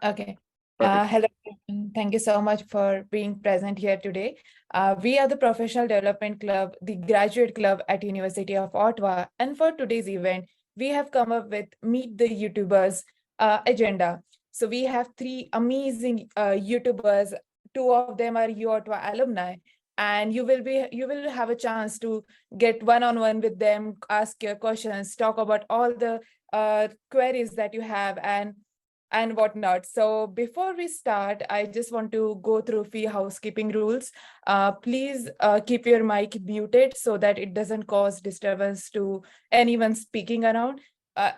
Okay. Perfect. Hello, everyone. Thank you so much for being present here today. We are the Professional Development Club, the graduate club at University of Ottawa. And for today's event, we have come up with Meet the YouTubers agenda. So we have three amazing YouTubers. Two of them are uOttawa alumni. And you will have a chance to get one-on-one with them, ask your questions, talk about all the queries that you have, and whatnot. So before we start, I just want to go through a few housekeeping rules. Please keep your mic muted so that it doesn't cause disturbance to anyone speaking around.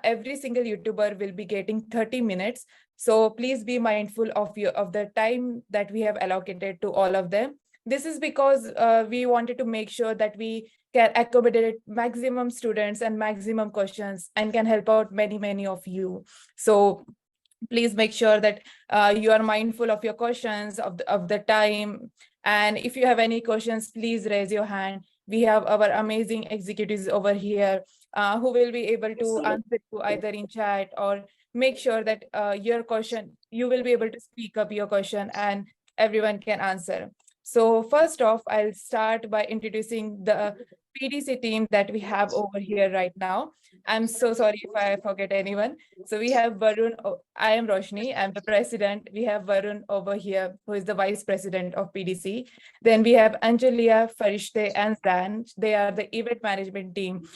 Every single YouTuber will be getting 30 minutes. So please be mindful of the time that we have allocated to all of them. This is because we wanted to make sure that we can accommodate maximum students and maximum questions and can help out many of you. So please make sure that you are mindful of your questions, of the time. And if you have any questions, please raise your hand. We have our amazing executives over here who will be able to answer you either in chat or make sure that you will be able to speak up your question and everyone can answer. So first off, I'll start by introducing the PDC team that we have over here right now. I'm so sorry if I forget anyone. So we have Varun. I am Roshni. I'm the president. We have Varun over here, who is the vice president of PDC. Then we have Angelia, Farishte, and Zan. They are the event management team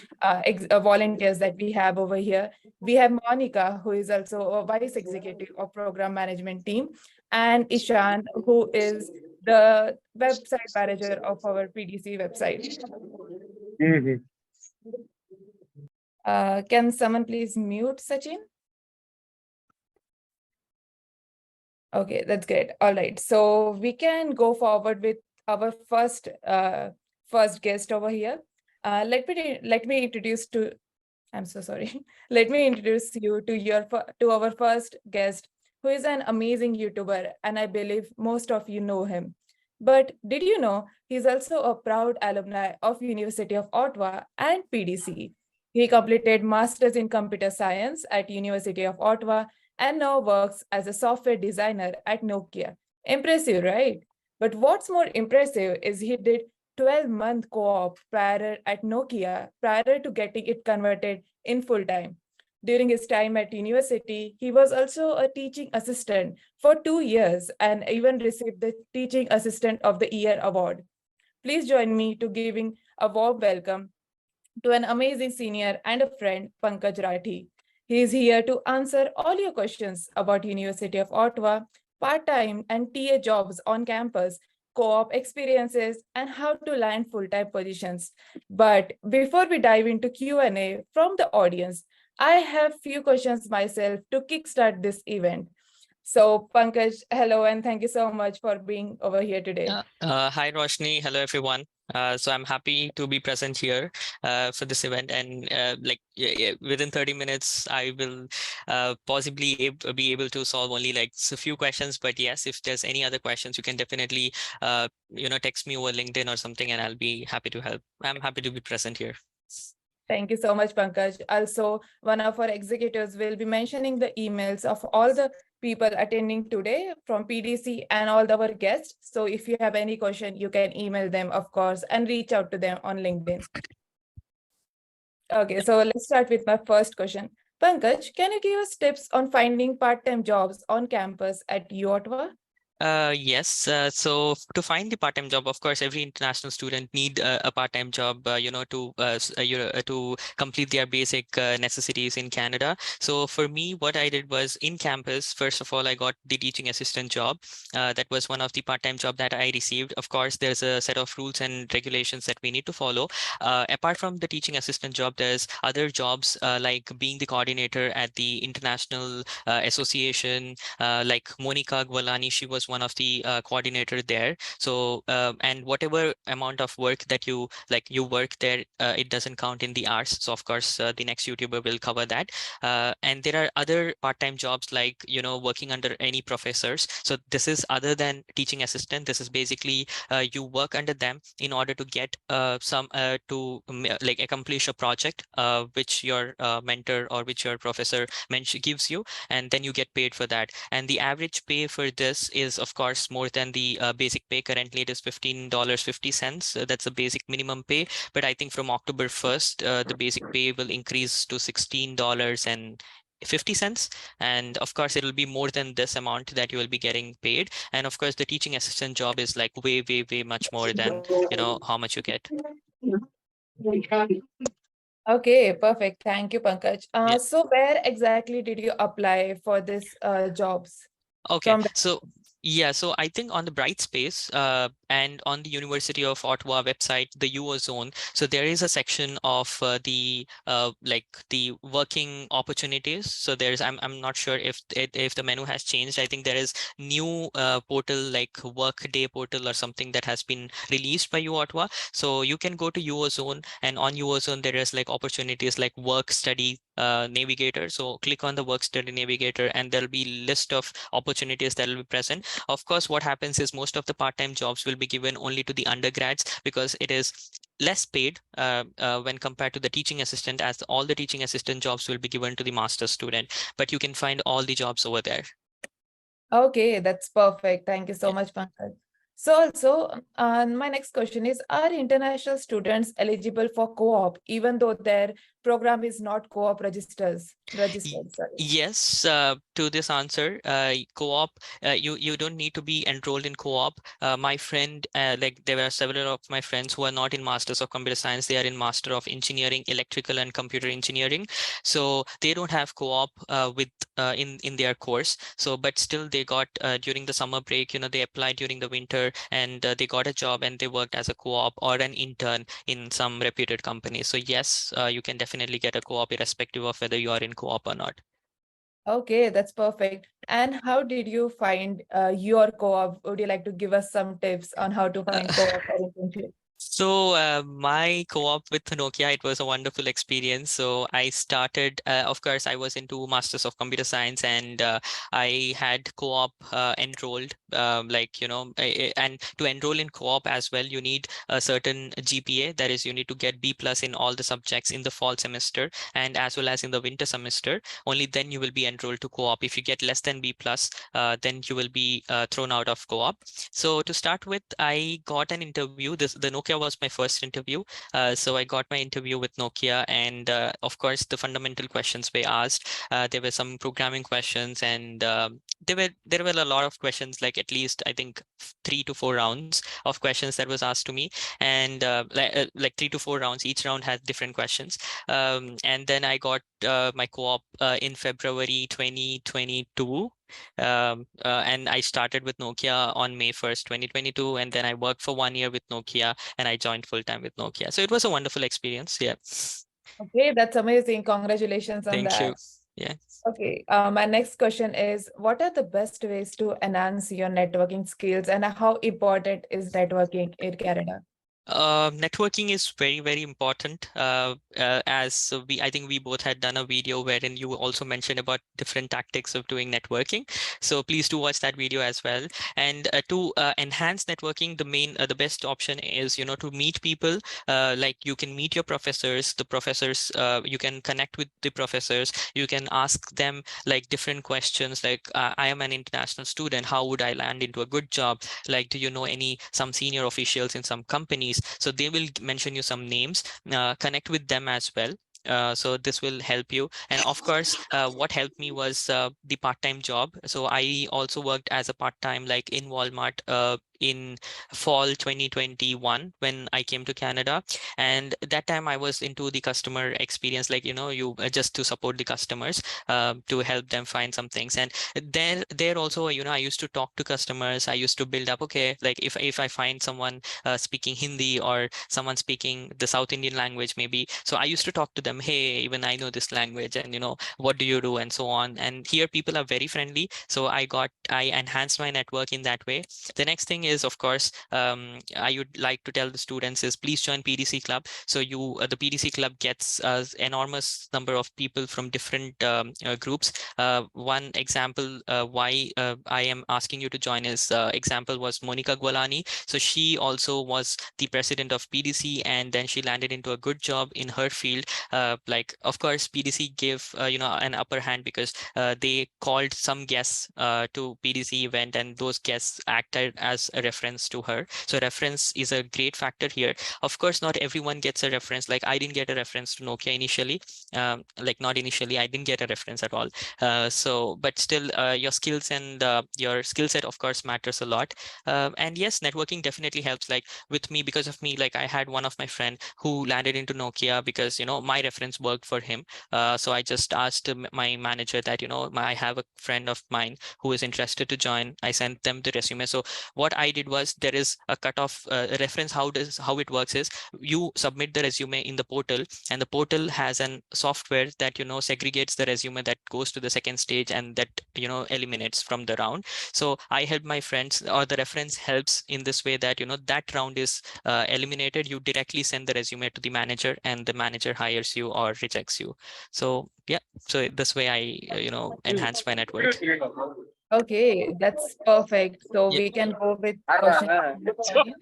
volunteers that we have over here. We have Monica, who is also a vice executive of program management team, and Ishan, who is the website manager of our PDC website. Mhm. Can someone please mute Sachin? Okay, that's great. All right, so we can go forward with our first guest over here. Let me introduce to. I'm so sorry. Let me introduce you to our first guest, who is an amazing YouTuber, and I believe most of you know him. But did you know he's also a proud alumni of University of Ottawa and PDC? He completed Masters in Computer Science at University of Ottawa and now works as a software designer at Nokia. Impressive, right? But what's more impressive is he did 12-month co-op prior at Nokia prior to getting it converted in full time. During his time at university, he was also a teaching assistant for 2 years and even received the Teaching Assistant of the Year award. Please join me to giving a warm welcome to an amazing senior and a friend, Pankaj Rathi. He is here to answer all your questions about University of Ottawa, part-time and TA jobs on campus, co-op experiences, and how to land full-time positions. But before we dive into Q&A from the audience, I have few questions myself to kickstart this event. So Pankaj, hello, and thank you so much for being over here today. Hi, Roshni. Hello, everyone. So I'm happy to be present here for this event, and within 30 minutes, I will possibly be able to solve only like a few questions. But yes, if there's any other questions, you can definitely text me over LinkedIn or something, and I'll be happy to help. I'm happy to be present here. Thank you so much, Pankaj. Also, one of our executives will be mentioning the emails of all the people attending today from PDC and all our guests. So if you have any question, you can email them, of course, and reach out to them on LinkedIn. Okay, so let's start with my first question. Pankaj, can you give us tips on finding part-time jobs on campus at uOttawa? Yes. So to find the part-time job, of course, every international student need a part-time job, to complete their basic necessities in Canada. So for me, what I did was in campus, first of all, I got the teaching assistant job. That was one of the part-time job that I received. Of course, there's a set of rules and regulations that we need to follow. Apart from the teaching assistant job, there's other jobs like being the coordinator at the International Association, like Monica Gwalani, she was one of the coordinator there. So and whatever amount of work that you work there, it doesn't count in the hours. So of course, the next YouTuber will cover that. And there are other part-time jobs like, working under any professors. So this is other than teaching assistant. This is basically you work under them in order to get like accomplish a project which your mentor or which your professor gives you, and then you get paid for that. And the average pay for this is of course more than the basic pay. Currently it is $15.50. That's the basic minimum pay, but I think from October 1st the basic pay will increase to $16.50, and of course it will be more than this amount that you will be getting paid. And of course the teaching assistant job is like way much more than how much you get. Okay, perfect. Thank you, Pankaj. Yeah. So where exactly did you apply for this jobs? Okay, From so yeah, so I think on the Brightspace and on the University of Ottawa website, the UO zone, so there is a section of the like the working opportunities. So there's I'm not sure if the menu has changed. I think there is new portal like Workday portal or something that has been released by UO Ottawa. So you can go to UO zone, and on UO zone there is like opportunities like work study navigator. So click on the work study navigator and there'll be list of opportunities that will be present. Of course, what happens is most of the part-time jobs will be given only to the undergrads because it is less paid when compared to the teaching assistant, as all the teaching assistant jobs will be given to the master's student, but you can find all the jobs over there. Okay, that's perfect. Thank you so Yeah. much, Pankaj. So also, my next question is, are international students eligible for co-op even though their program is not co-op registered, sorry. Yes, to this answer, co-op, you don't need to be enrolled in co-op. My friend, like there were several of my friends who are not in Masters of Computer Science, they are in Master of Engineering, Electrical and Computer Engineering. So they don't have co-op with in their course. So, but still they got during the summer break, they applied during the winter and they got a job and they worked as a co-op or an intern in some reputed company. So yes, you can definitely get a co-op irrespective of whether you are in co-op or not. Okay, that's perfect. And how did you find your co-op? Would you like to give us some tips on how to find co-op or internship? So my co-op with Nokia, it was a wonderful experience. So I started, of course, I was into Masters of Computer Science, and I had co-op enrolled. And to enroll in co-op as well, you need a certain GPA. That is, you need to get B+ in all the subjects in the fall semester and as well as in the winter semester. Only then you will be enrolled to co-op. If you get less than B+, then you will be thrown out of co-op. So to start with, I got an interview. The Nokia was my first interview. So I got my interview with Nokia, and of course the fundamental questions were asked. There were some programming questions, and there were a lot of questions, like at least I think 3 to 4 rounds of questions that was asked to me, and like 3 to 4 rounds. Each round had different questions. And then I got my co-op in February 2022. And I started with Nokia on May 1st, 2022, and then I worked for 1 year with Nokia, and I joined full-time with Nokia. So it was a wonderful experience. Yeah. Okay, that's amazing. Congratulations on Thank you. that. Yeah. Okay, my next question is, what are the best ways to enhance your networking skills and how important is networking in Canada? Networking is very important. As I think we both had done a video wherein you also mentioned about different tactics of doing networking. So please do watch that video as well. And to enhance networking, the best option is to meet people. Like you can meet your professors. The professors, you can connect with the professors. You can ask them like different questions, like I am an international student. How would I land into a good job? Like, do you know some senior officials in some companies? So they will mention you some names. Connect with them as well. So this will help you. And of course, what helped me was the part-time job. So I also worked as a part-time, like in Walmart, in fall 2021 when I came to Canada. And that time I was into the customer experience, like, you just to support the customers, to help them find some things. And there also, I used to talk to customers. I used to build up, okay, like if I find someone speaking Hindi or someone speaking the South Indian language maybe, so I used to talk to them, hey, even I know this language, and what do you do, and so on. And here people are very friendly, so I enhanced my network in that way. The next thing is, of course, I would like to tell the students is please join PDC club. So the PDC club gets enormous number of people from different groups. One example why I am asking you to join is example was Monica Gwalani. So she also was the president of PDC, and then she landed into a good job in her field. Like, of course, PDC gave an upper hand because they called some guests to PDC event, and those guests acted as a reference to her. So reference is a great factor here. Of course, not everyone gets a reference. Like, I didn't get a reference to Nokia initially. Like, not initially, I didn't get a reference at all. But still, your skills and your skill set, of course, matters a lot. And yes, networking definitely helps. Like with me, because of me, like I had one of my friend who landed into Nokia because my reference worked for him. So I just asked my manager that I have a friend of mine who is interested to join. I sent them the resume. So what I did was, there is a cutoff reference. How it works is, you submit the resume in the portal, and the portal has an software that segregates the resume that goes to the second stage, and that eliminates from the round. So I help my friends, or the reference helps in this way, that that round is eliminated. You directly send the resume to the manager, and the manager hires you or rejects you. So yeah, so this way I enhance my network. Okay, that's perfect. So Yeah. we can go with question number 10.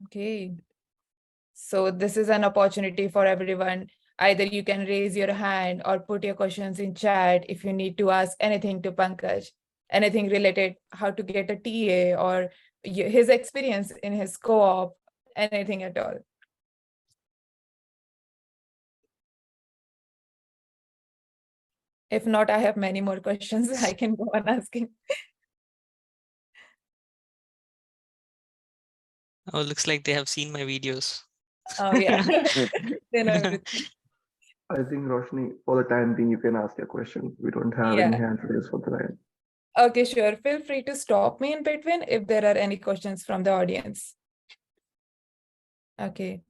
Okay. So this is an opportunity for everyone. Either you can raise your hand or put your questions in chat if you need to ask anything to Pankaj, anything related how to get a TA or his experience in his co-op, anything at all. If not, I have many more questions I can go on asking. Oh, looks like they have seen my videos. Oh yeah. They know everything. I think Roshni, for the time being, you can ask your question. We don't have any Yeah. hands raised for the line. Okay, sure. Feel free to stop me in between if there are any questions from the audience. Okay.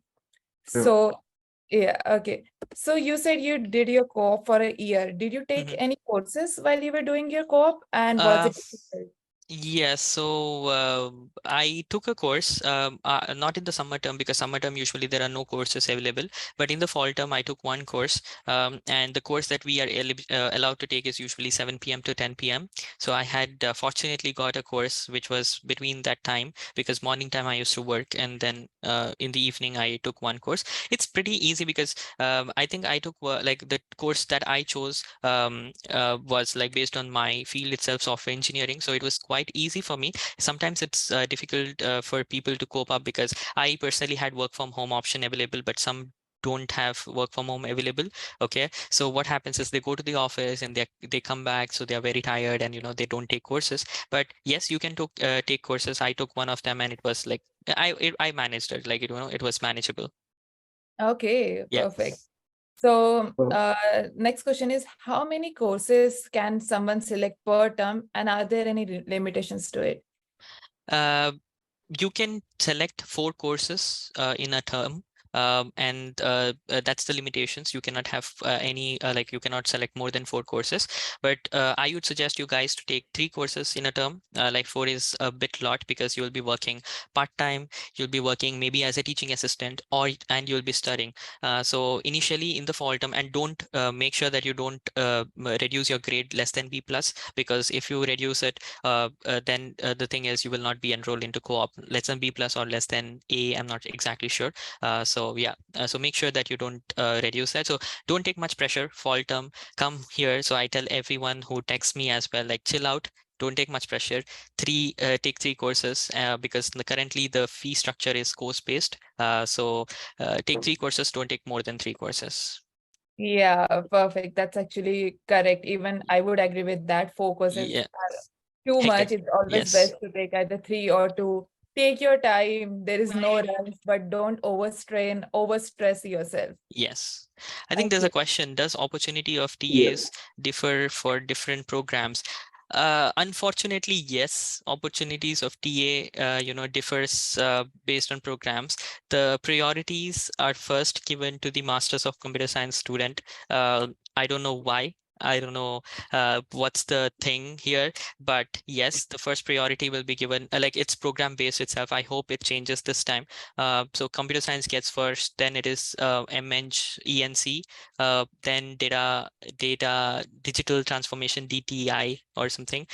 Yeah. So, yeah, okay. So you said you did your co-op for a year. Did you take Mhm. any courses while you were doing your co-op? And was Uh, it difficult? Yes, so I took a course, not in the summer term, because summer term usually there are no courses available. But in the fall term, I took one course, and the course that we are allowed to take is usually 7 p.m. to 10 p.m. So I had fortunately got a course which was between that time, because morning time I used to work, and then in the evening I took one course. It's pretty easy because I think I took like the course that I chose was like based on my field itself, software engineering. So it was quite easy for me. Sometimes it's difficult for people to cope up, because I personally had work from home option available, but some don't have work from home available. Okay, so what happens is they go to the office and they come back, so they are very tired, and they don't take courses. But yes, you can take courses. I took one of them, and it was like I managed it, like it was manageable. Okay, Yeah. perfect. So, So, next question is, how many courses can someone select per term, and are there any limitations to it? Uh, you can select 4 courses in a term, and that's the limitations. You cannot have any like you cannot select more than 4 courses. But I would suggest you guys to take 3 courses in a term. Like 4 is a bit lot, because you'll be working part-time, you'll be working maybe as a teaching assistant, and you'll be studying. So initially in the fall term, and don't make sure that you don't reduce your grade less than B plus, because if you reduce it, then the thing is, you will not be enrolled into co-op. Less than B plus or less than A, I'm not exactly sure. So yeah, so make sure that you don't reduce that. So don't take much pressure. Fall term, come here. So I tell everyone who texts me as well, like, chill out. Don't take much pressure. Take 3 courses, because currently the fee structure is course based. So take 3 courses. Don't take more than 3 courses. Yeah, perfect. That's actually correct. Even I would agree with that. 4 courses Yeah. are too much. Hectic. It's always Yes. best to take either 3 or 2. Take your time. There is no rush, but don't overstrain, overstress yourself. Yes. I think there's a Okay. question, does opportunity of Yeah. TAs differ for different programs? Unfortunately, yes, opportunities of TA, differs based on programs. The priorities are first given to the Masters of Computer Science student. I don't know why. I don't know what's the thing here, but yes, the first priority will be given, like it's program based itself. I hope it changes this time. So computer science gets first, then it is MEng, ENC, then data digital transformation, DTI or something,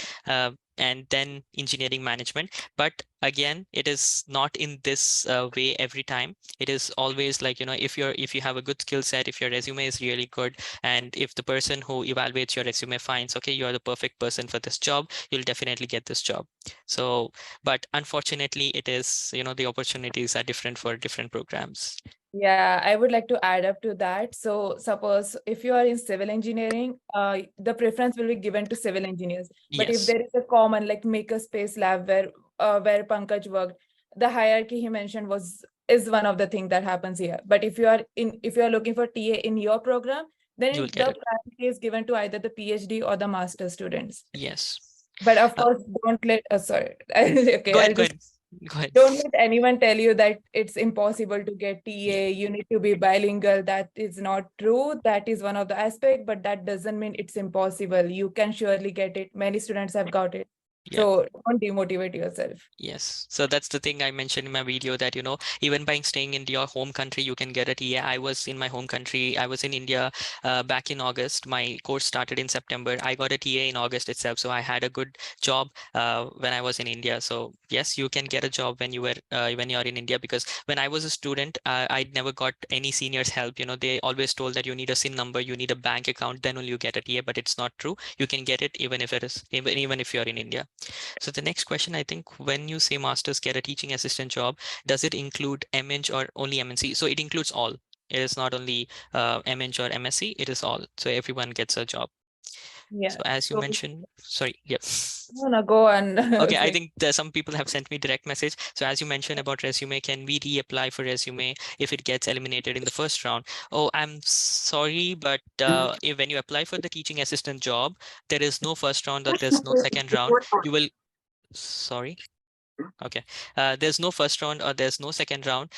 and then engineering management. But again, it is not in this way every time. It is always like, if you have a good skill set, if your resume is really good, and if the person who evaluates your resume finds, okay, you are the perfect person for this job, you'll definitely get this job. So, but unfortunately, it is, the opportunities are different for different programs. Yeah, I would like to add up to that. So suppose if you are in civil engineering, the preference will be given to civil engineers. But if Yes, there is a common like makerspace lab where Pankaj worked, the hierarchy he mentioned is one of the things that happens here. But if you are looking for TA in your program, you will then get the it. priority is given to either the PhD or the master students. Yes. But of Uh, course, don't let sorry. Okay, Go I'll ahead, go just ahead, go ahead. don't let anyone tell you that it's impossible to get TA, you need to be bilingual. That is not true. That is one of the aspects, but that doesn't mean it's impossible. You can surely get it. Many students have got it. Yeah. So don't demotivate yourself. Yes, so that's the thing I mentioned in my video, that even by staying in your home country you can get a TA. I was in my home country, I was in India back in August. My course started in September. I got a TA in August itself, so I had a good job when I was in India. So yes, you can get a job when you're in India, because when I was a student, I never got any seniors help. They always told that you need a SIN number, you need a bank account, then only you get a TA. But it's not true. You can get it even if you're in India. So the next question, I think, when you say masters get a teaching assistant job, does it include MEng or only MNC? So it includes all. It is not only MEng or MSc, it is all. So everyone gets a job. Yeah. So as you So mentioned, sorry, yep. no, go on. Okay, I Say. think some people have sent me direct message. So as you mentioned about resume, can we reapply for resume if it gets eliminated in the first round? Oh, I'm sorry, but when you apply for the teaching assistant job, there is no first round or there's no second round. You will, sorry. Okay. There's no first round or there's no second round.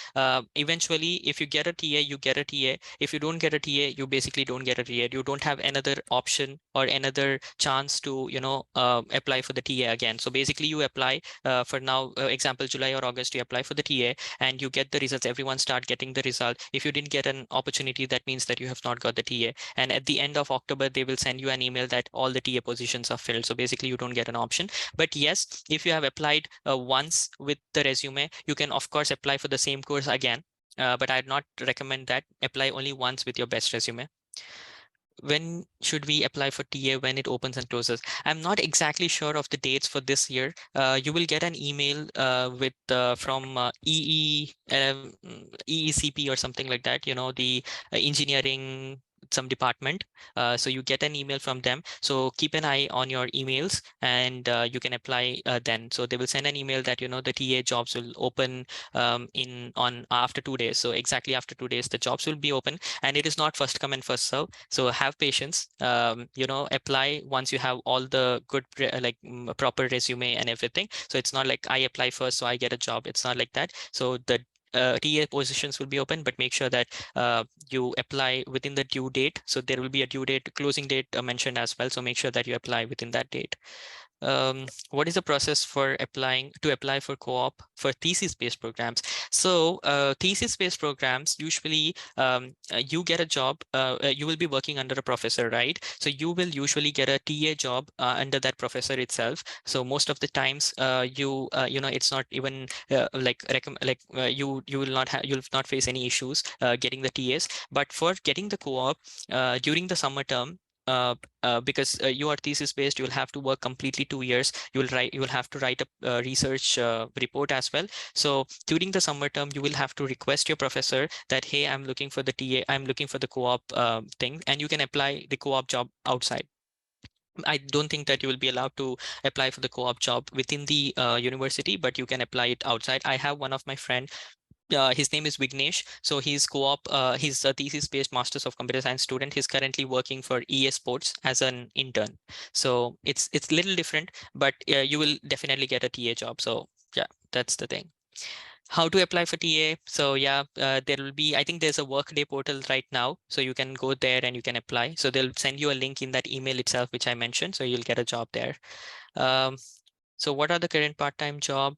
Eventually, if you get a TA, you get a TA. If you don't get a TA, you basically don't get a TA. You don't have another option or another chance to, apply for the TA again. So basically, you apply for now, example, July or August, you apply for the TA and you get the results. Everyone start getting the result. If you didn't get an opportunity, that means that you have not got the TA. And at the end of October, they will send you an email that all the TA positions are filled. So basically, you don't get an option. But yes, if you have applied once with the resume, you can of course apply for the same course again. But I'd not recommend that. Apply only once with your best resume. When should we apply for TA, when it opens and closes? I'm not exactly sure of the dates for this year. You will get an email with from EECP or something like that, the engineering some department. So you get an email from them. So keep an eye on your emails and you can apply then. So they will send an email that, the TA jobs will open on after 2 days. So exactly after 2 days, the jobs will be open, and it is not first come and first serve. So have patience. Apply once you have all the good proper resume and everything. So it's not like I apply first so I get a job. It's not like that. So the TA positions will be open, but make sure that you apply within the due date. So there will be a due date, closing date mentioned as well. So make sure that you apply within that date. What is the process for apply for co-op for thesis-based programs? So thesis-based programs, usually you get a job, you will be working under a professor, right? So you will usually get a TA job under that professor itself. So most of the times it's not even you'll not face any issues getting the TAs. But for getting the co-op during the summer term, because you are thesis based, you will have to work completely 2 years. You will have to write a research report as well. So during the summer term, you will have to request your professor that, hey, I'm looking for the TA, I'm looking for the co-op thing, and you can apply the co-op job outside. I don't think that you will be allowed to apply for the co-op job within the university, but you can apply it outside. I have one of my friend. His name is Vignesh. So he's co-op. He's a thesis-based Masters of Computer Science student. He's currently working for EA Sports as an intern. So it's a little different, but you will definitely get a TA job. So yeah, that's the thing. How to apply for TA? So yeah, there will be, I think there's a Workday portal right now. So you can go there and you can apply. So they'll send you a link in that email itself, which I mentioned. So you'll get a job there. Um, so what are the current part-time job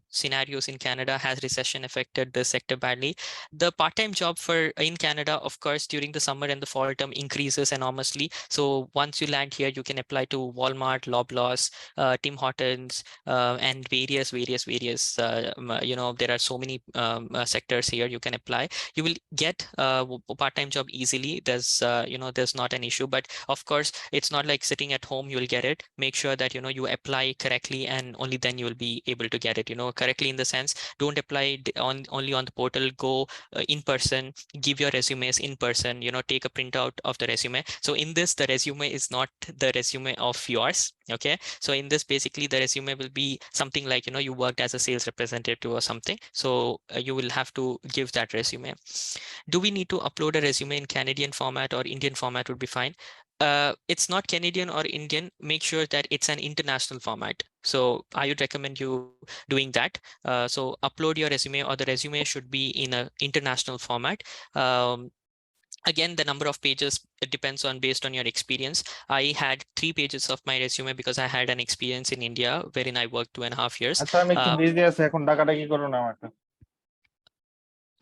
scenarios in Canada? Has recession affected the sector badly? The part-time job for in Canada, of course, during the summer and the fall term increases enormously. So once you land here, you can apply to Walmart, Loblaws, Tim Hortons, and various. There are so many sectors here you can apply. You will get a part-time job easily. There's not an issue, but of course, it's not like sitting at home, you'll get it. Make sure that, you apply correctly, and only then you will be able to get it, correctly in the sense, don't apply only on the portal. Go in person, give your resumes in person, take a printout of the resume. So in this, the resume is not the resume of yours. Okay. So in this, basically the resume will be something like, you worked as a sales representative or something. So you will have to give that resume. Do we need to upload a resume in Canadian format or Indian format would be fine? It's not Canadian or Indian. Make sure that it's an international format. So I would recommend you doing that. So upload your resume, or the resume should be in an international format. Again, the number of pages, it depends on based on your experience. I had 3 pages of my resume because I had an experience in India wherein I worked 2.5 years. আচ্ছা আমি একটু busy আছি এখন টাকাটা কি করো না আমাকে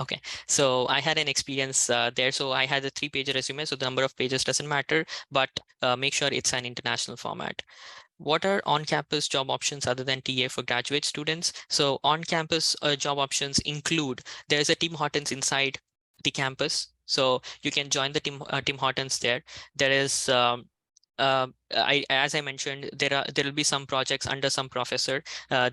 Okay, so I had an experience there. So I had a 3-page resume. So the number of pages doesn't matter, but make sure it's an international format. What are on-campus job options other than TA for graduate students? So on-campus job options include, there's a Tim Hortons inside the campus. So you can join the Tim Hortons there. There is as I mentioned, there will be some projects under some professor.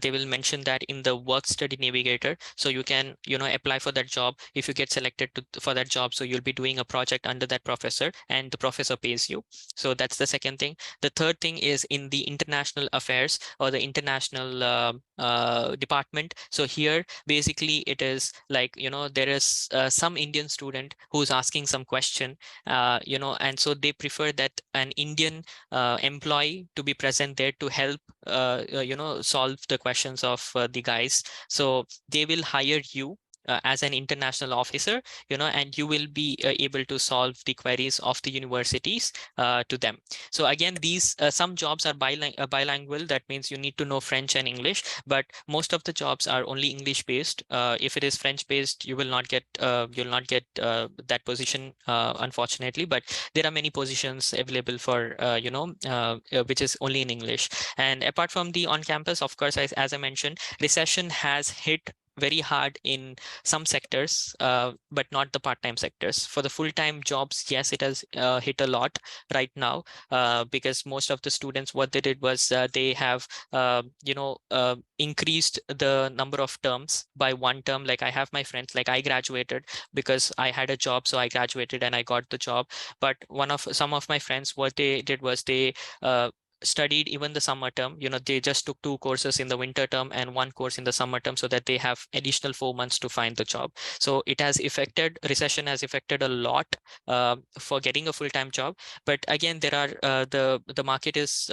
They will mention that in the work study navigator. So you can, apply for that job if you get selected for that job. So you'll be doing a project under that professor, and the professor pays you. So that's the second thing. The third thing is in the international affairs or the international department. So here, basically, it is like, there is some Indian student who's asking some question, and so they prefer that an Indian employee to be present there to help solve the questions of the guys. So they will hire you as an international officer, and you will be able to solve the queries of the universities to them. So again, these some jobs are bilingual. That means you need to know French and English, but most of the jobs are only English based. If it is French based, you will not get that position, unfortunately. But there are many positions available for which is only in English. And apart from the on campus, of course, as I mentioned, recession has hit very hard in some sectors, but not the part-time sectors. For the full-time jobs, yes, it has hit a lot right now, because most of the students, what they did was they have increased the number of terms by 1 term. Like I have my friends, like I graduated because I had a job, so I graduated and I got the job. But some of my friends, what they did was they studied even the summer term. They just took 2 courses in the winter term and 1 course in the summer term, so that they have additional 4 months to find the job. So it has affected, recession has affected a lot for getting a full-time job. But again, there are the market is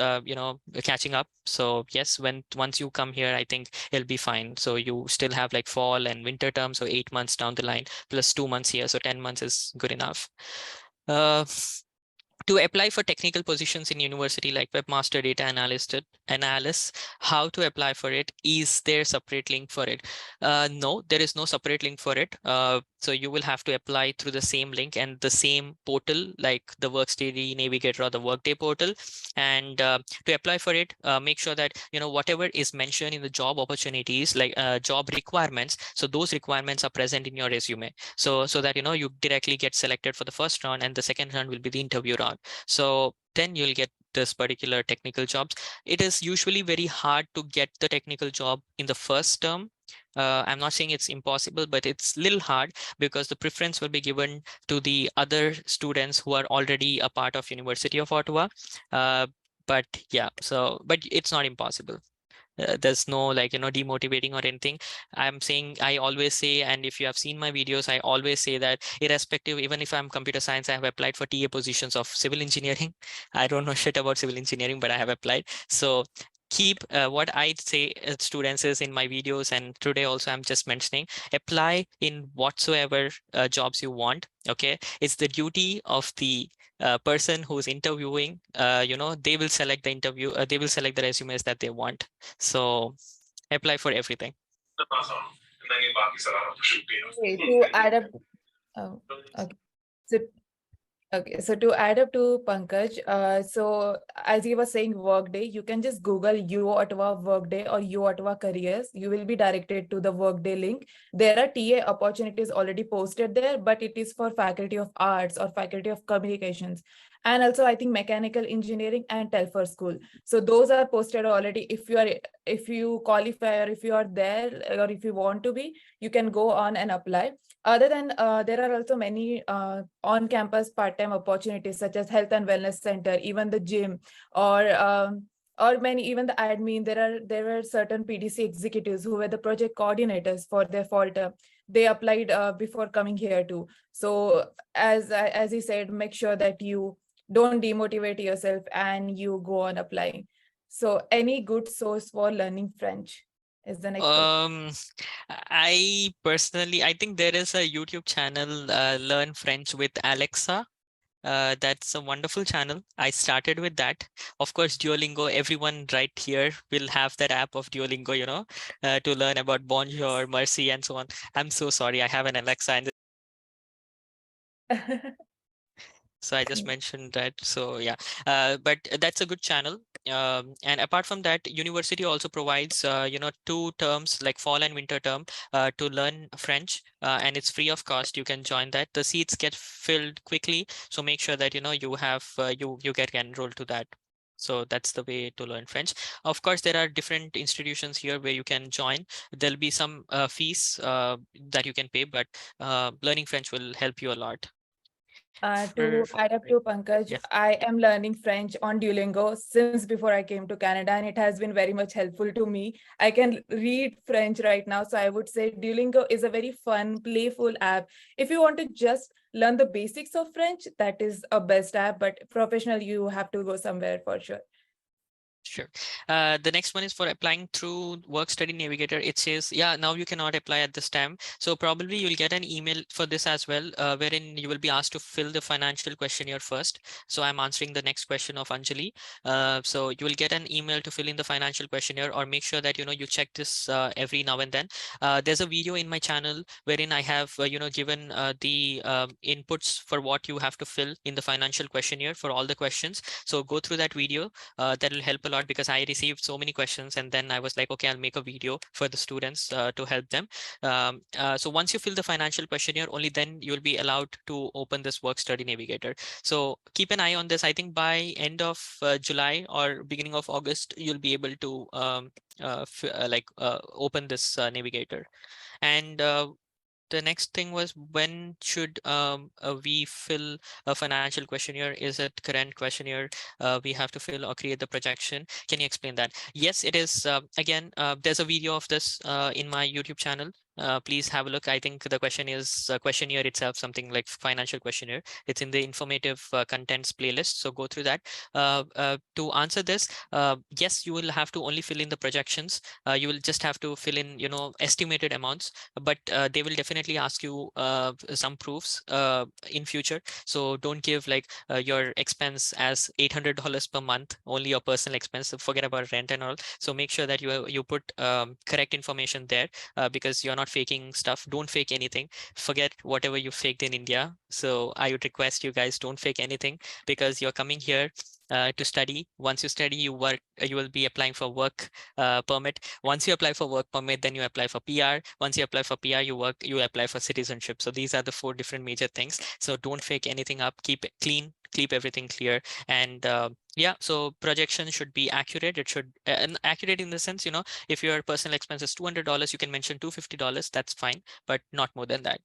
catching up. So yes, once you come here, I think it'll be fine. So you still have like fall and winter term, so 8 months down the line plus 2 months here, so 10 months is good enough. To apply for technical positions in university like webmaster, data analyst, how to apply for it? Is there separate link for it? No, there is no separate link for it. So you will have to apply through the same link and the same portal, like the Workstudy Navigator or the Workday portal. And to apply for it, make sure that whatever is mentioned in the job opportunities, like job requirements, so those requirements are present in your resume. So that you directly get selected for the first round, and the second round will be the interview round. So then you'll get this particular technical jobs. It is usually very hard to get the technical job in the first term, I'm not saying it's impossible, but it's a little hard because the preference will be given to the other students who are already a part of University of Ottawa. But yeah, so but it's not impossible. There's no like demotivating or anything. I'm saying, I always say, and if you have seen my videos, I always say that irrespective, even if I'm computer science, I have applied for TA positions of civil engineering. I don't know shit about civil engineering, but I have applied. So keep what I say students is in my videos, and today also I'm just mentioning, apply in whatsoever jobs you want. Okay, it's the duty of the person who's interviewing. They will select the interview, they will select the resumes that they want. So apply for everything. Okay, to add up, oh, okay. So okay, so to add up to Pankaj, so as he was saying Workday, you can just Google uOttawa Workday or uOttawa Careers. You will be directed to the Workday link. There are TA opportunities already posted there, but it is for Faculty of Arts or Faculty of Communications. And also, I think Mechanical Engineering and Telfer School. So those are posted already. If you qualify, or if you are there, or if you want to be, you can go on and apply. Other than there are also many on-campus part-time opportunities such as health and wellness center, even the gym, or many, even the admin. There were certain PDC executives who were the project coordinators for their fall term. They applied before coming here too. So as he said, make sure that you don't demotivate yourself and you go on applying. So any good source for learning French is the next question. I think there is a YouTube channel, Learn French with Alexa. That's a wonderful channel. I started with that. Of course, Duolingo, everyone right here will have that app of Duolingo, to learn about bonjour, merci, and so on. I'm so sorry. I have an Alexa, and so I just mentioned that. So yeah, but that's a good channel. And apart from that, university also provides, 2 terms like fall and winter term to learn French, and it's free of cost. You can join that. The seats get filled quickly, so make sure that you have you get enrolled to that. So that's the way to learn French. Of course, there are different institutions here where you can join. There'll be some fees that you can pay, but learning French will help you a lot. To add up to Pankaj, Yeah. I am learning French on Duolingo since before I came to Canada, and it has been very much helpful to me. I can read French right now, so I would say Duolingo is a very fun, playful app. If you want to just learn the basics of French, that is a best app, but professional, you have to go somewhere for sure. Sure. The next one is for applying through Work Study Navigator. It says, yeah, now you cannot apply at this time. So probably you'll get an email for this as well, wherein you will be asked to fill the financial questionnaire first. So I'm answering the next question of Anjali. So you will get an email to fill in the financial questionnaire, or make sure that, you check this every now and then. There's a video in my channel wherein I have, given the inputs for what you have to fill in the financial questionnaire for all the questions. So go through that video. That will help a lot, because I received so many questions, and then I was like, okay, I'll make a video for the students to help them. So once you fill the financial questionnaire, only then you'll be allowed to open this Work Study Navigator. So keep an eye on this. I think by end of July or beginning of August, you'll be able to open this navigator. And the next thing was, when should we fill a financial questionnaire? Is it current questionnaire we have to fill, or create the projection? Can you explain that? Yes, it is. Again, there's a video of this in my YouTube channel. Please have a look. I think the question is questionnaire itself, something like financial questionnaire. It's in the informative contents playlist. So go through that. To answer this, yes, you will have to only fill in the projections. You will just have to fill in, estimated amounts, but they will definitely ask you some proofs in future. So don't give like your expense as $800 per month, only your personal expense. So forget about rent and all. So make sure that you put correct information there, because you're not faking stuff. Don't fake anything. Forget whatever you faked in India. So I would request you guys, don't fake anything, because you're coming here to study. Once you study, you work, you will be applying for work permit. Once you apply for work permit, then you apply for PR. Once you apply for PR, you apply for citizenship. So these are the 4 different major things. So don't fake anything up. Keep it clean, keep everything clear. And yeah, so projection should be accurate. It should and accurate in the sense, if your personal expense is $200, you can mention $250. That's fine, but not more than that.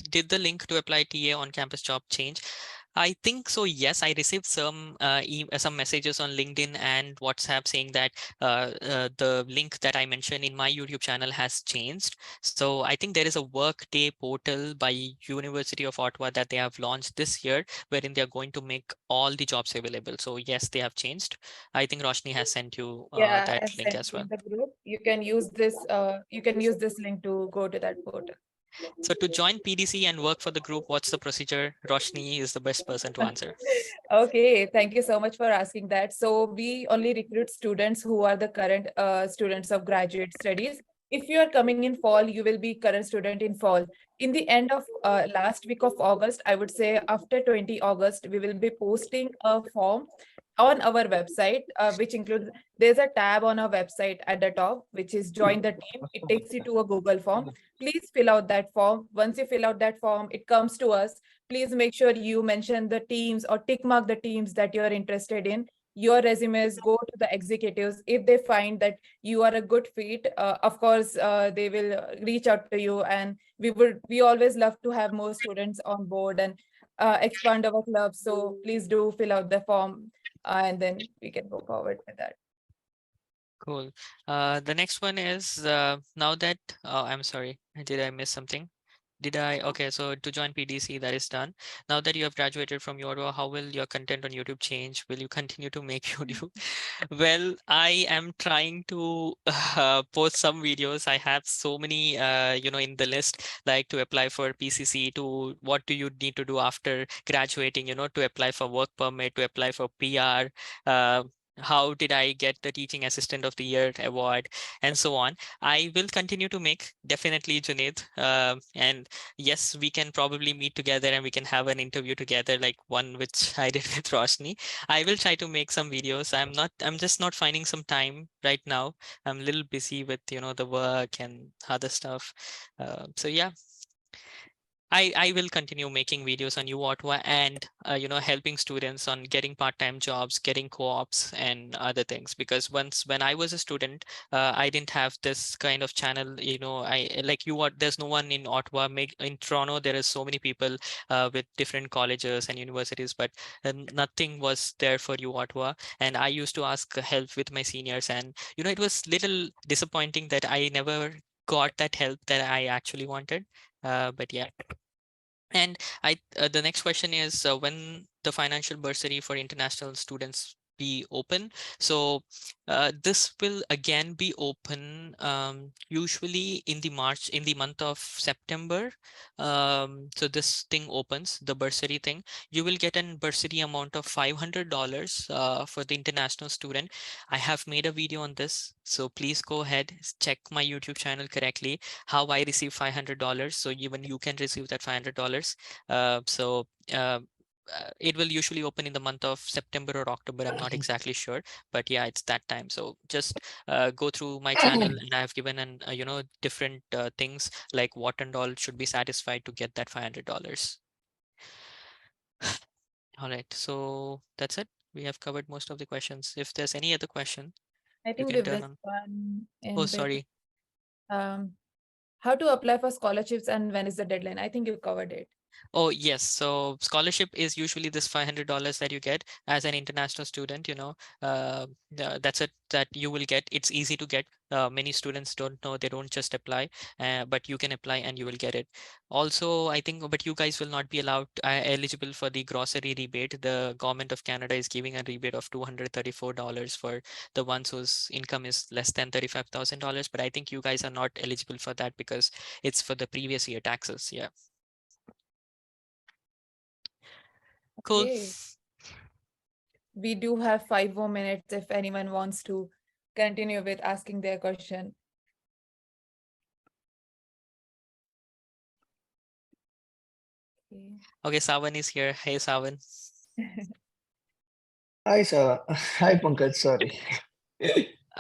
Did the link to apply TA on campus job change? I think so. Yes, I received some messages on LinkedIn and WhatsApp saying that the link that I mentioned in my YouTube channel has changed. So I think there is a workday portal by University of Ottawa that they have launched this year, wherein they are going to make all the jobs available. So yes, they have changed. I think Roshni has sent you Yeah, that I've link sent as you well. in the group. You can use this. You can use this link to go to that portal. So to join PDC and work for the group, what's the procedure? Roshni is the best person to answer. Okay, thank you so much for asking that. So we only recruit students who are the current students of graduate studies. If you are coming in fall, you will be current student in fall. In the end of last week of August, I would say after 20 August, we will be posting a form on our website, which includes, there's a tab on our website at the top, which is join the team. It takes you to a Google form. Please fill out that form. Once you fill out that form, it comes to us. Please make sure you mention the teams or tick mark the teams that you're interested in. Your resumes go to the executives. If they find that you are a good fit, of course, they will reach out to you, and we always love to have more students on board and expand our club. So please do fill out the form, and then we can go forward with that. Cool. The next one is now that, I'm sorry, did I miss something? Okay, so to join PDC, that is done. Now that you have graduated from uOttawa, how will your content on YouTube change? Will you continue to make YouTube? Well, I am trying to post some videos. I have so many, in the list, like to apply for PCC, to what do you need to do after graduating, to apply for work permit, to apply for PR, how did I get the Teaching Assistant of the Year award, and so on. I will continue to make, definitely, Junaid. And yes, we can probably meet together and we can have an interview together, like one which I did with Roshni. I will try to make some videos. I'm just not finding some time right now. I'm a little busy with, the work and other stuff. So yeah, I will continue making videos on uOttawa and helping students on getting part-time jobs, getting co-ops and other things. Because when I was a student, I didn't have this kind of channel. I like there's no one in Ottawa. In Toronto, there is so many people with different colleges and universities, but nothing was there for uOttawa. And I used to ask help with my seniors, and it was little disappointing that I never got that help that I actually wanted. But yeah. And the next question is, when the financial bursary for international students be open? So this will again be open usually in the month of September. So this thing opens, the bursary thing. You will get an bursary amount of $500 for the international student. I have made a video on this, so please go ahead, check my YouTube channel correctly, how I receive $500, so even you can receive that $500. It will usually open in the month of September or October. I'm not exactly sure, but yeah, it's that time. So just go through my channel, and I've given different things like what and all should be satisfied to get that $500. All right, so that's it. We have covered most of the questions. If there's any other question, I you think can we've turn this on. one Oh, in bit. sorry. How to apply for scholarships and when is the deadline? I think you covered it. Oh, yes. So scholarship is usually this $500 that you get as an international student, that's it that you will get. It's easy to get. Many students don't know, they don't just apply, but you can apply and you will get it. Also, I think, but you guys will not be allowed eligible for the grocery rebate. The government of Canada is giving a rebate of $234 for the ones whose income is less than $35,000. But I think you guys are not eligible for that because it's for the previous year taxes. Yeah. Cool. Okay. We do have 5 more minutes if anyone wants to continue with asking their question. Okay, Savan is here. Hey, Savan. Hi, sir. Hi, Pankaj. Sorry.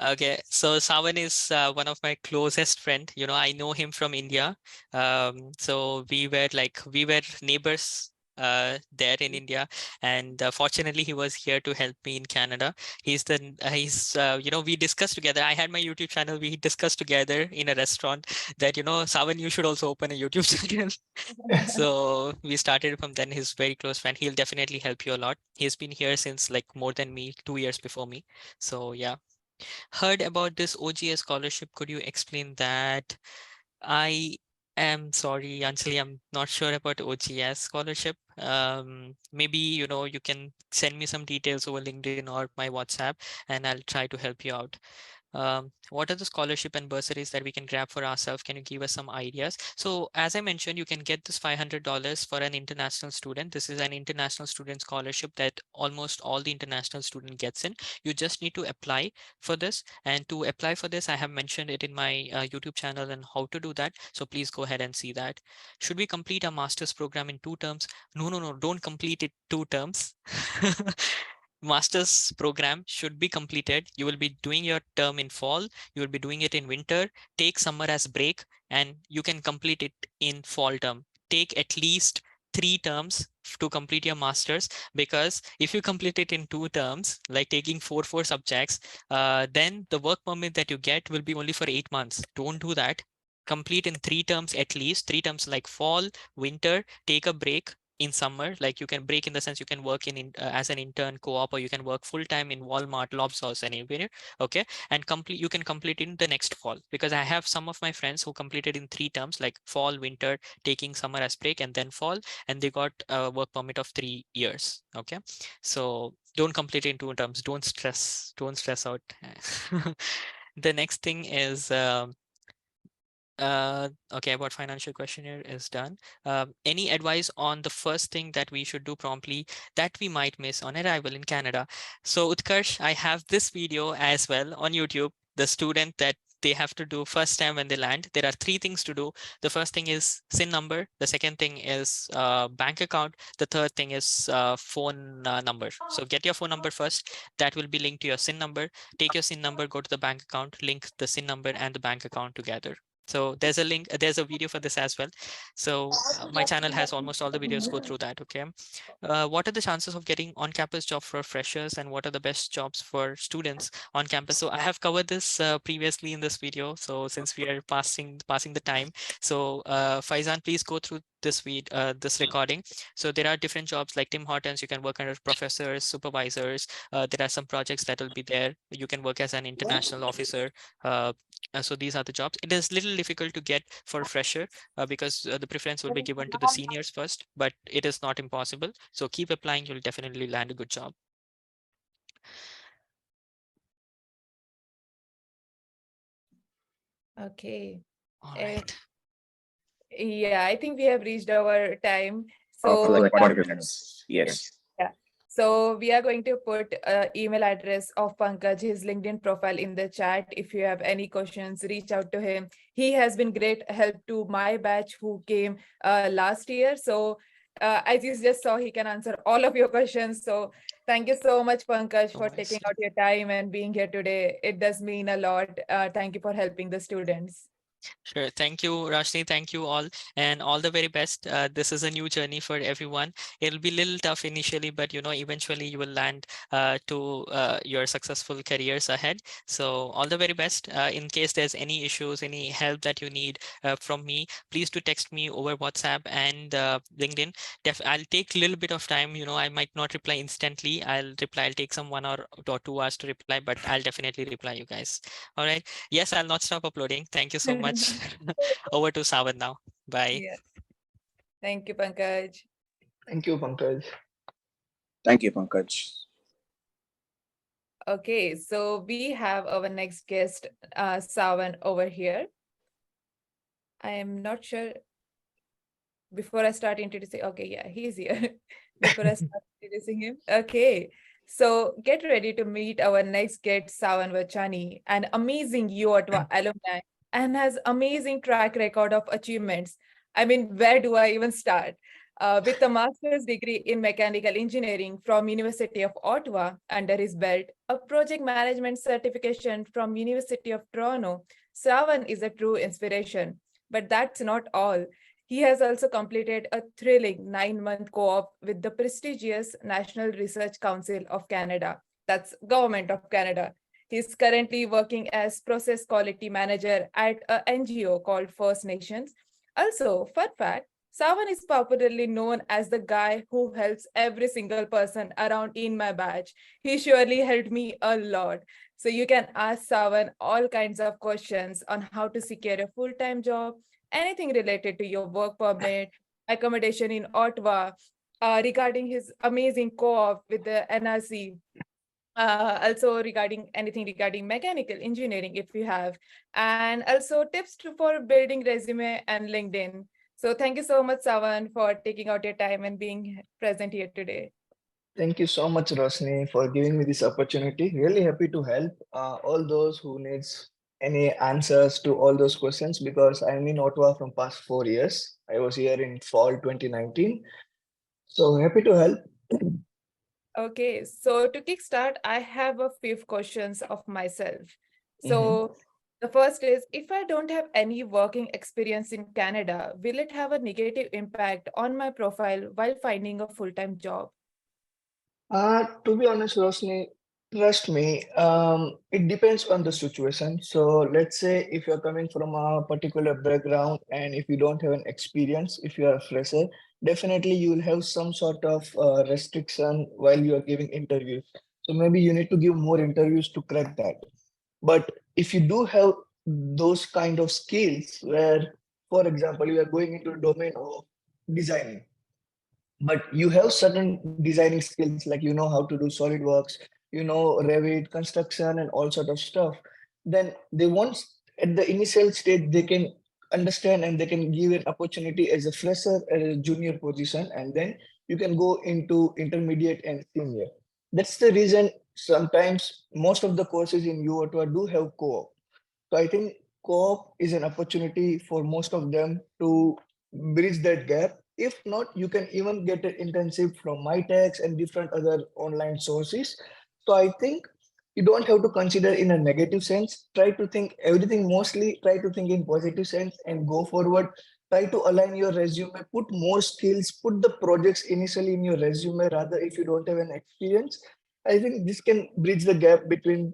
Okay, so Savan is one of my closest friend. I know him from India. So we were neighbors there in India, and fortunately he was here to help me in Canada. We discussed together. I had my YouTube channel. We discussed together in a restaurant that, Savan, you should also open a YouTube channel. So we started from then. He's very close friend. He'll definitely help you a lot. He's been here since like more than me, 2 years before me. So yeah. Heard about this OGS scholarship. Could you explain that? I am sorry, Anjali, I'm not sure about OGS scholarship. Maybe, you can send me some details over LinkedIn or my WhatsApp, and I'll try to help you out. What are the scholarship and bursaries that we can grab for ourselves? Can you give us some ideas? So as I mentioned, you can get this $500 for an international student. This is an international student scholarship that almost all the international student gets in. You just need to apply for this. And to apply for this, I have mentioned it in my YouTube channel and how to do that. So please go ahead and see that. Should we complete a master's program in 2 terms? No, don't complete it 2 terms. Master's program should be completed. You will be doing your term in fall. You will be doing it in winter. Take summer as break, and you can complete it in fall term. Take at least 3 terms to complete your master's, because if you complete it in 2 terms, like taking four subjects, then the work permit that you get will be only for 8 months. Don't do that. Complete in 3 terms, at least 3 terms, like fall, winter, take a break in summer. Like you can break in the sense you can work as an intern, co-op, or you can work full-time in Walmart, Loblaws, anywhere. Okay, and you can complete in the next fall, because I have some of my friends who completed in 3 terms, like fall, winter, taking summer as break, and then fall, and they got a work permit of 3 years. Okay, so don't complete in 2 terms. Don't stress out. The next thing is okay, about financial questionnaire is done. Any advice on the first thing that we should do promptly that we might miss on arrival in Canada? So Utkarsh, I have this video as well on YouTube, the student that they have to do first time when they land. There are 3 things to do. The first thing is SIN number. The second thing is bank account. The third thing is phone number. So get your phone number first. That will be linked to your SIN number. Take your SIN number, go to the bank account, link the SIN number and the bank account together. So there's a link, there's a video for this as well. So my channel has almost all the videos. Go through that. Okay. What are the chances of getting on-campus job for freshers, and what are the best jobs for students on campus? So I have covered this previously in this video. So since we are passing the time, so Faizan, please go through this recording. So there are different jobs like Tim Hortons. You can work under professors, supervisors. There are some projects that will be there. You can work as an international officer. So these are the jobs. It is little difficult to get for a fresher because the preference will be given to the seniors first, but it is not impossible. So keep applying. You'll definitely land a good job. Okay. All right. Yeah, I think we have reached our time. For So like 40 minutes. Yes. yeah. So we are going to put email address of Pankaj, his LinkedIn profile, in the chat. If you have any questions, reach out to him. He has been great help to my batch who came last year. So as you just saw, he can answer all of your questions. So thank you so much, Pankaj, for taking out your time and being here today. It does mean a lot. Thank you for helping the students. Sure. Thank you, Rashni. Thank you all, and all the very best. This is a new journey for everyone. It'll be a little tough initially, but eventually you will land to your successful careers ahead. So all the very best. In case there's any issues, any help that you need from me, please do text me over WhatsApp and LinkedIn. I'll take a little bit of time. I might not reply instantly. I'll take some 1 or 2 hours to reply, but I'll definitely reply you guys. All right. Yes, I'll not stop uploading. Thank you so much. Over to Savan now. Bye. Yeah. Thank you, Pankaj. Thank you, Pankaj. Thank you, Pankaj. Okay, so we have our next guest, Savan, over here. I am not sure. Before I start introducing, okay, yeah, he's here. Before I start introducing him. Okay, so get ready to meet our next guest, Savan Vachhani, an amazing uOttawa alumni and has amazing track record of achievements. I mean, where do I even start? With a master's degree in mechanical engineering from University of Ottawa under his belt, a project management certification from University of Toronto, Savan is a true inspiration. But that's not all. He has also completed a thrilling 9-month co-op with the prestigious National Research Council of Canada. That's Government of Canada. He's currently working as process quality manager at a NGO called First Nations. Also, fun fact, Savan is popularly known as the guy who helps every single person around in my batch. He surely helped me a lot. So you can ask Savan all kinds of questions on how to secure a full-time job, anything related to your work permit, accommodation in Ottawa, regarding his amazing co-op with the NRC, also regarding anything regarding mechanical engineering if you have, and also tips for building resume and LinkedIn. So thank you so much, Savan, for taking out your time and being present here today. Thank you so much, Rosni, for giving me this opportunity. Really happy to help all those who needs any answers to all those questions because I'm in Ottawa from past 4 years. I was here in fall 2019. So happy to help. Okay, so to kickstart, I have a few questions of myself. So the first is, if I don't have any working experience in Canada, will it have a negative impact on my profile while finding a full-time job? To be honest, Rosni, trust me, it depends on the situation. So let's say if you're coming from a particular background and if you don't have an experience, if you are a fresher, definitely you will have some sort of restriction while you are giving interviews. So maybe you need to give more interviews to crack that. But if you do have those kind of skills where, for example, you are going into a domain of designing, but you have certain designing skills like you know how to do SolidWorks, you know Revit, construction, and all sort of stuff, then they want at the initial stage they can understand and they can give an opportunity as a fresher, as a junior position, and then you can go into intermediate and senior. That's the reason sometimes most of the courses in uOttawa do have co-op. So I think co-op is an opportunity for most of them to bridge that gap. If not, you can even get an internship from MyTex and different other online sources. So I think you don't have to consider in a negative sense. Try to think everything mostly, try to think in positive sense and go forward. Try to align your resume, put more skills, put the projects initially in your resume rather if you don't have an experience. I think this can bridge the gap between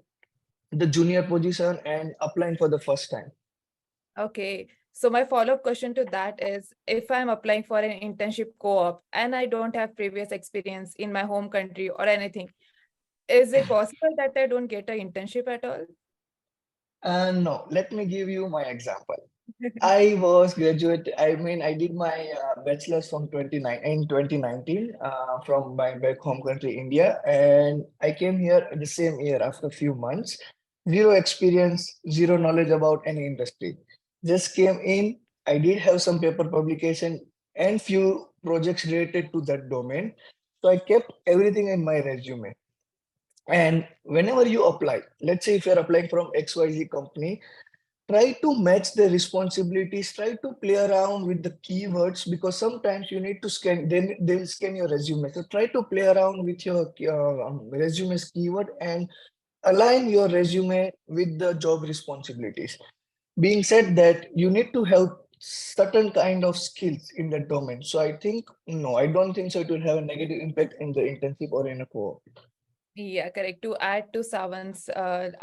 the junior position and applying for the first time. Okay, so my follow-up question to that is, if I'm applying for an internship co-op and I don't have previous experience in my home country or anything, is it possible that I don't get an internship at all? No, let me give you my example. I was graduate. I mean, I did my bachelor's from 2019 from my back home country, India, and I came here the same year after a few months. Zero experience, zero knowledge about any industry. Just came in. I did have some paper publication and few projects related to that domain. So I kept everything in my resume. And whenever you apply, let's say if you're applying from XYZ company, try to match the responsibilities, try to play around with the keywords because sometimes you need to scan, then they will scan your resume. So try to play around with your resume's keyword and align your resume with the job responsibilities. Being said that, you need to have certain kind of skills in that domain. So I think, no, I don't think so it will have a negative impact in the internship or in a co-op. Yeah, correct. To add to Savan's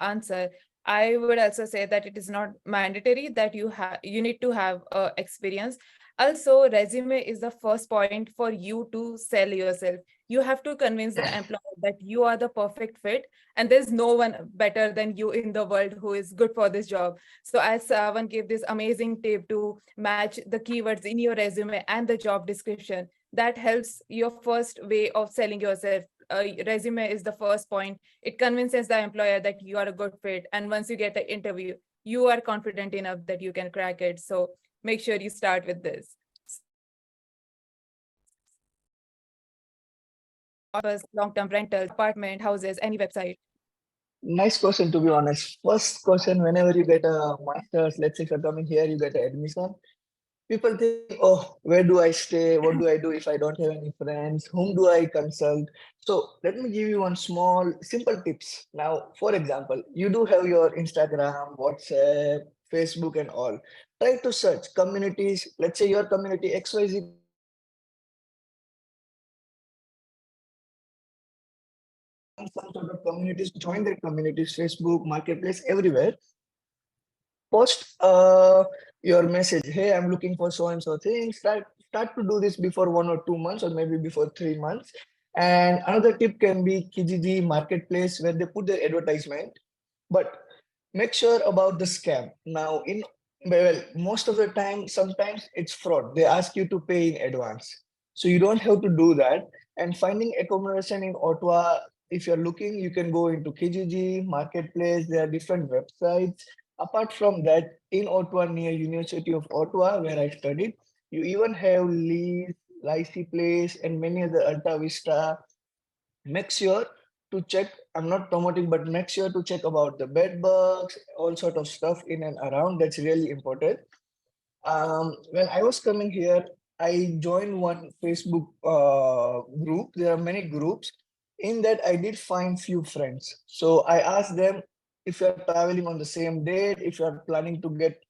answer, I would also say that it is not mandatory that you need to have experience. Also, resume is the first point for you to sell yourself. You have to convince the employer that you are the perfect fit, and there's no one better than you in the world who is good for this job. So, as Savan gave this amazing tip to match the keywords in your resume and the job description, that helps your first way of selling yourself. Resume is the first point. It convinces the employer that you are a good fit, and once you get the interview, you are confident enough that you can crack it. So make sure you start with this. Long-term rentals, apartment, houses, any website. Nice question, to be honest. First question, whenever you get a master's, let's say if you're coming here, you get an admission. People think, oh, where do I stay? What do I do if I don't have any friends? Whom do I consult? So let me give you one small, simple tips. Now, for example, you do have your Instagram, WhatsApp, Facebook and all. Try to search communities. Let's say your community XYZ some sort of communities, join their communities, Facebook, Marketplace, everywhere. Post your message. Hey, I'm looking for so and so thing. Start to do this before 1 or 2 months, or maybe before 3 months. And another tip can be Kijiji Marketplace, where they put their advertisement. But make sure about the scam. Now, most of the time, sometimes it's fraud. They ask you to pay in advance, so you don't have to do that. And finding accommodation in Ottawa, if you're looking, you can go into Kijiji Marketplace. There are different websites. Apart from that, in Ottawa, near University of Ottawa, where I studied, you even have Lee's, Lycée Place, and many other Alta Vista. Make sure to check. I'm not promoting, but make sure to check about the bed bugs, all sort of stuff in and around. That's really important. When I was coming here, I joined one Facebook group. There are many groups. In that, I did find few friends. So I asked them if you're traveling on the same date, if you're planning to get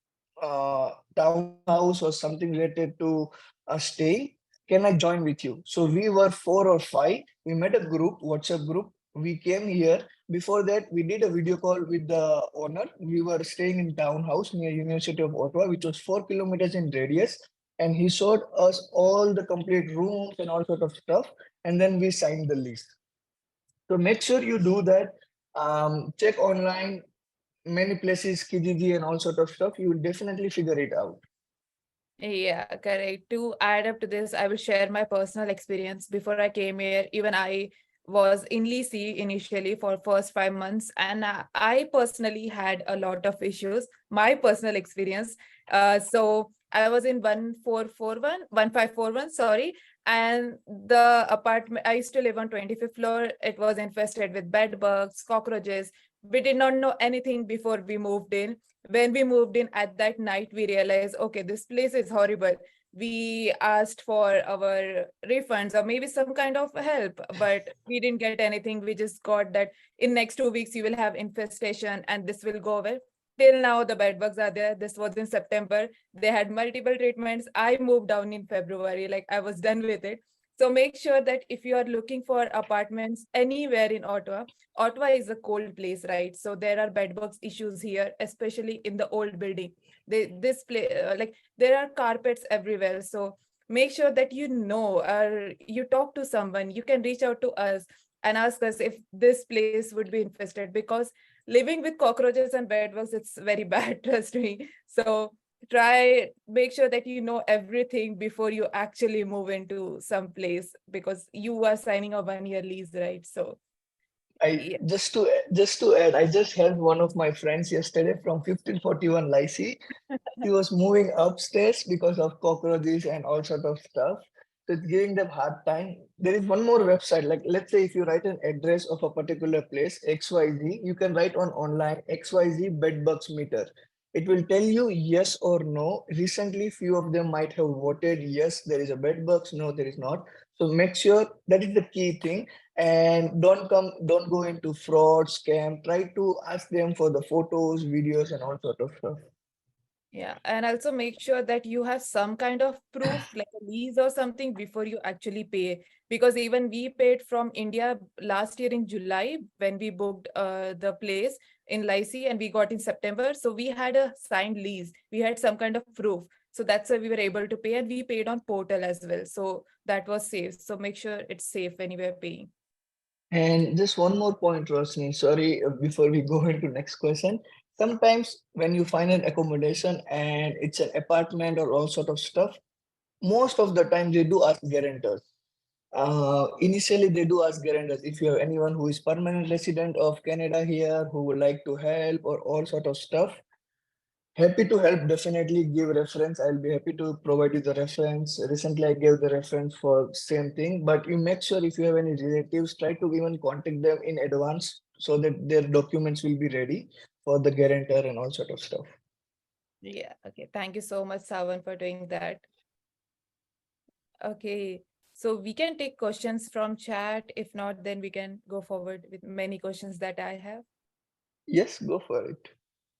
townhouse or something related to staying, can I join with you? So we were 4 or 5. We made a group, WhatsApp group. We came here. Before that, we did a video call with the owner. We were staying in townhouse near University of Ottawa, which was 4 kilometers in radius. And he showed us all the complete rooms and all sort of stuff. And then we signed the lease. So make sure you do that. Check online, many places, Kijiji and all sort of stuff. You will definitely figure it out. Yeah, correct. To add up to this, I will share my personal experience. Before I came here, even I was in Lycée initially for first 5 months, and I personally had a lot of issues. My personal experience. So I was in 1541, sorry, and the apartment I used to live on 25th floor. It was infested with bed bugs, cockroaches. We did not know anything before we moved in. When we moved in at that night, we realized, okay, this place is horrible. We asked for our refunds or maybe some kind of help, but we didn't get anything. We just got that in next 2 weeks, you will have infestation and this will go away. Till now, the bed bugs are there. This was in September. They had multiple treatments. I moved down in February, like I was done with it. So make sure that if you are looking for apartments anywhere in Ottawa, Ottawa is a cold place, right? So there are bedbugs issues here, especially in the old building. This place, like there are carpets everywhere. So make sure that you know, or you talk to someone. You can reach out to us and ask us if this place would be infested, because living with cockroaches and bedbugs, it's very bad, trust me. So make sure that you know everything before you actually move into some place, because you are signing a 1-year lease, right? So yeah. Just to add, I just helped one of my friends yesterday from 1541 Lycée. He was moving upstairs because of cockroaches and all sort of stuff. So it's giving them hard time. There is one more website, like let's say if you write an address of a particular place, XYZ, you can write on online XYZ bedbugs meter. It will tell you yes or no. Recently, few of them might have voted yes, there is a bedbugs, no, there is not. So make sure that is the key thing. And don't go into fraud, scam. Try to ask them for the photos, videos, and all sort of stuff. Yeah, and also make sure that you have some kind of proof, like a lease or something, before you actually pay. Because even we paid from India last year in July when we booked the place in Lycée, and we got in September. So we had a signed lease. We had some kind of proof. So that's why we were able to pay, and we paid on portal as well. So that was safe. So make sure it's safe when you are paying. And just one more point, Rosni. Sorry, before we go into next question. Sometimes when you find an accommodation and it's an apartment or all sort of stuff, most of the time they do ask guarantors. Initially, they do ask guarantors. If you have anyone who is permanent resident of Canada here who would like to help or all sort of stuff, happy to help. Definitely give reference. I'll be happy to provide you the reference. Recently, I gave the reference for same thing, but you make sure if you have any relatives, try to even contact them in advance so that their documents will be ready for the guarantor and all sort of stuff. Yeah, okay. Thank you so much, Savan, for doing that. Okay, so we can take questions from chat. If not, then we can go forward with many questions that I have. Yes, go for it.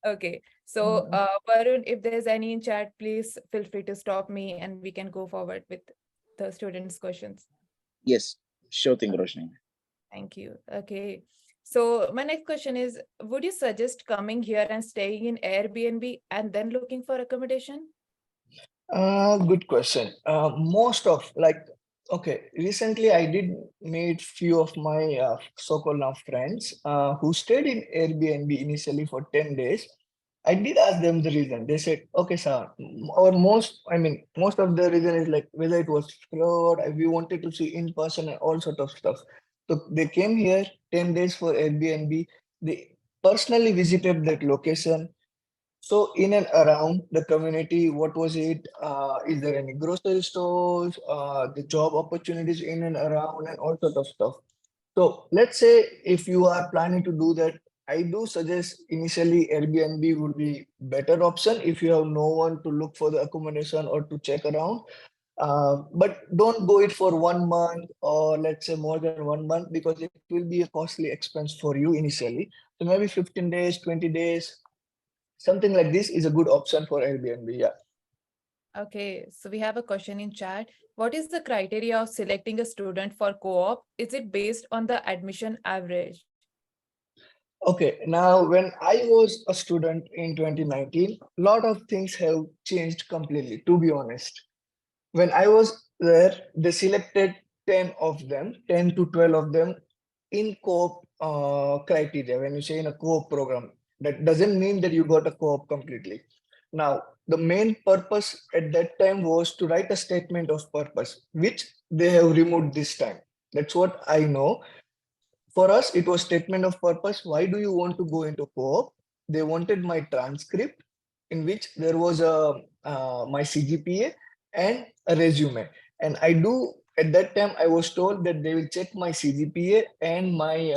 Okay. So, Varun, if there's any in chat, please feel free to stop me and we can go forward with the students' questions. Yes, sure thing, Roshni. Thank you. Okay. So my next question is, would you suggest coming here and staying in Airbnb and then looking for accommodation? Good question. Most of okay, recently I did meet few of my so-called now friends who stayed in Airbnb initially for 10 days. I did ask them the reason. They said, okay, sir, or most of the reason is like whether it was fraud, we wanted to see in person and all sort of stuff. So they came here 10 days for Airbnb. They personally visited that location. So in and around the community, what was it? Is there any grocery stores? The job opportunities in and around and all sort of stuff. So let's say if you are planning to do that, I do suggest initially Airbnb would be better option if you have no one to look for the accommodation or to check around. But don't go it for 1 month or let's say more than 1 month because it will be a costly expense for you initially. So maybe 15 days, 20 days, something like this is a good option for Airbnb. Yeah. Okay, so we have a question in chat. What is the criteria of selecting a student for co-op? Is it based on the admission average? Okay. Now, when I was a student in 2019, a lot of things have changed completely, to be honest. When I was there, they selected 10 of them, 10 to 12 of them in co-op criteria. When you say in a co-op program, that doesn't mean that you got a co-op completely. Now, the main purpose at that time was to write a statement of purpose, which they have removed this time. That's what I know. For us, it was statement of purpose. Why do you want to go into co-op? They wanted my transcript in which there was a my CGPA and a resume. And I do at that time I was told that they will check my CGPA and my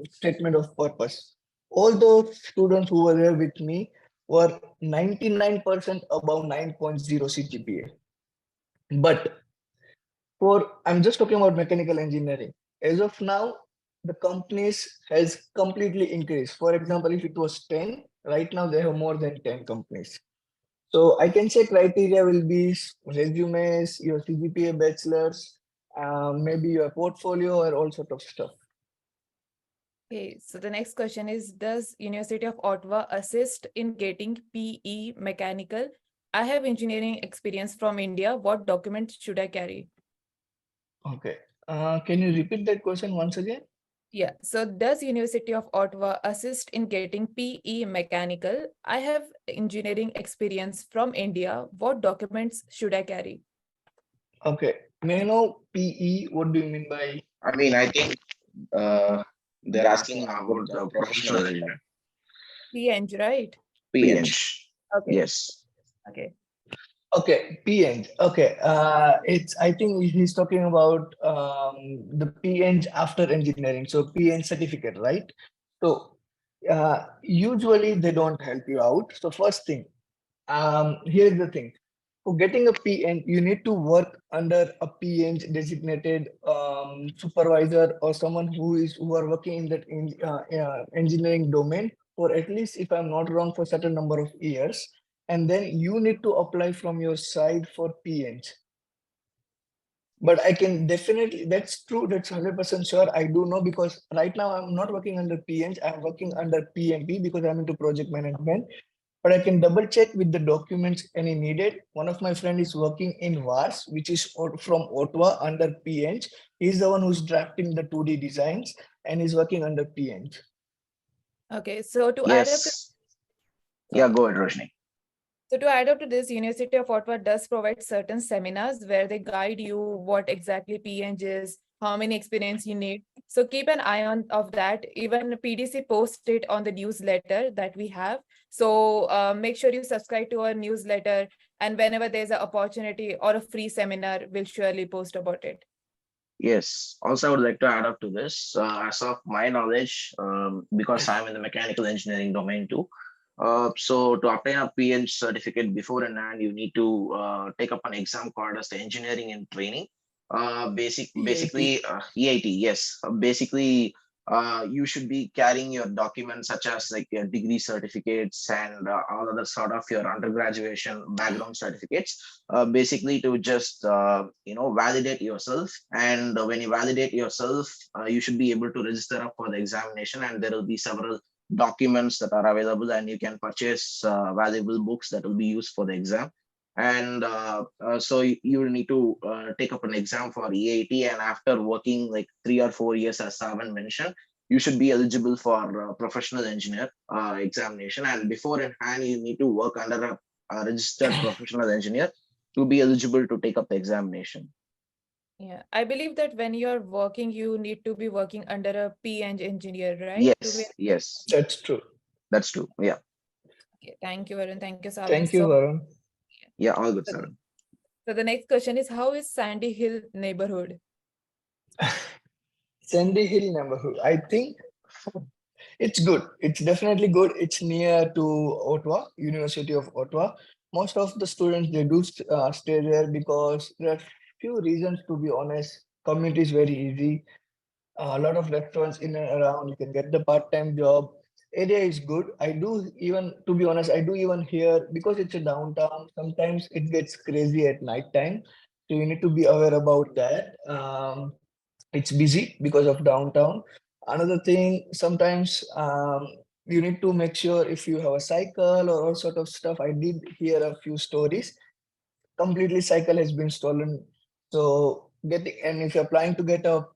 statement of purpose. All those students who were there with me were 99% above 9.0 CGPA. But I'm just talking about mechanical engineering. As of now, the companies has completely increased. For example, if it was 10, right now they have more than 10 companies. So I can say criteria will be resumes, your CGPA bachelor's, maybe your portfolio or all sort of stuff. Okay, so the next question is, does University of Ottawa assist in getting PE mechanical? I have engineering experience from India. What documents should I carry? Okay. Can you repeat that question once again? Yeah, so does University of Ottawa assist in getting PE mechanical? I have engineering experience from India. What documents should I carry? Okay. May I know PE? What do you mean by? I mean, I think they're asking about the professional engineer. PEng, right? PH. Okay. Yes. Okay. Okay, PN. Okay, I think he's talking about the PN after engineering. So PN certificate, right? So usually they don't help you out. So first thing, here's the thing. For getting a PN, you need to work under a PN designated supervisor or someone who are working in that engineering domain for at least, if I'm not wrong, for certain number of years. And then you need to apply from your side for PN. But I can definitely, that's true, that's 100% sure. I do know because right now I'm not working under PN, I'm working under PMP because I'm into project management. But I can double check with the documents any needed. One of my friend is working in VARS, which is from Ottawa under PN. He's the one who's drafting the 2D designs and he's working under PN. Okay, so to add up to, Yes. Yeah, go ahead, Roshni. so to add up to this, University of Ottawa does provide certain seminars where they guide you what exactly PEng is, how many experience you need. So keep an eye on of that. Even PDC posts it on the newsletter that we have. So make sure you subscribe to our newsletter, and whenever there's an opportunity or a free seminar, we'll surely post about it. Yes. Also, I would like to add up to this. As of my knowledge, because I'm in the mechanical engineering domain too. So to obtain a PN certificate before and you need to take up an exam called as the engineering and training. Basically EIT. Yes. Basically, you should be carrying your documents such as like your degree certificates and all other sort of your undergraduation background certificates, basically to just validate yourself. And when you validate yourself, you should be able to register up for the examination, and there will be several documents that are available, and you can purchase valuable books that will be used for the exam. And so you will need to take up an exam for EIT, and after working like 3 or 4 years, as Savan mentioned, you should be eligible for professional engineer examination. And before in hand, you need to work under a registered professional engineer to be eligible to take up the examination. Yeah, I believe that when you're working, you need to be working under a PEng engineer, right? Yes, That's true. that's true. Yeah, Okay, thank you, Varun. Thank you, Savan. Thank you, Varun. yeah, all good, sir. So the next question is, how is Sandy Hill neighborhood? Sandy Hill neighborhood. I think it's good. It's definitely good. It's near to Ottawa, University of Ottawa. Most of the students they do stay there because there are few reasons. To be honest, community is very easy. A lot of restaurants in and around. You can get the part-time job. Area is good. I do even, to be honest, I do even hear because it's a downtown. Sometimes it gets crazy at night time, so you need to be aware about that. It's busy because of downtown. Another thing, sometimes you need to make sure if you have a cycle or all sort of stuff. I did hear a few stories. Completely cycle has been stolen. So getting, and if you're planning to get a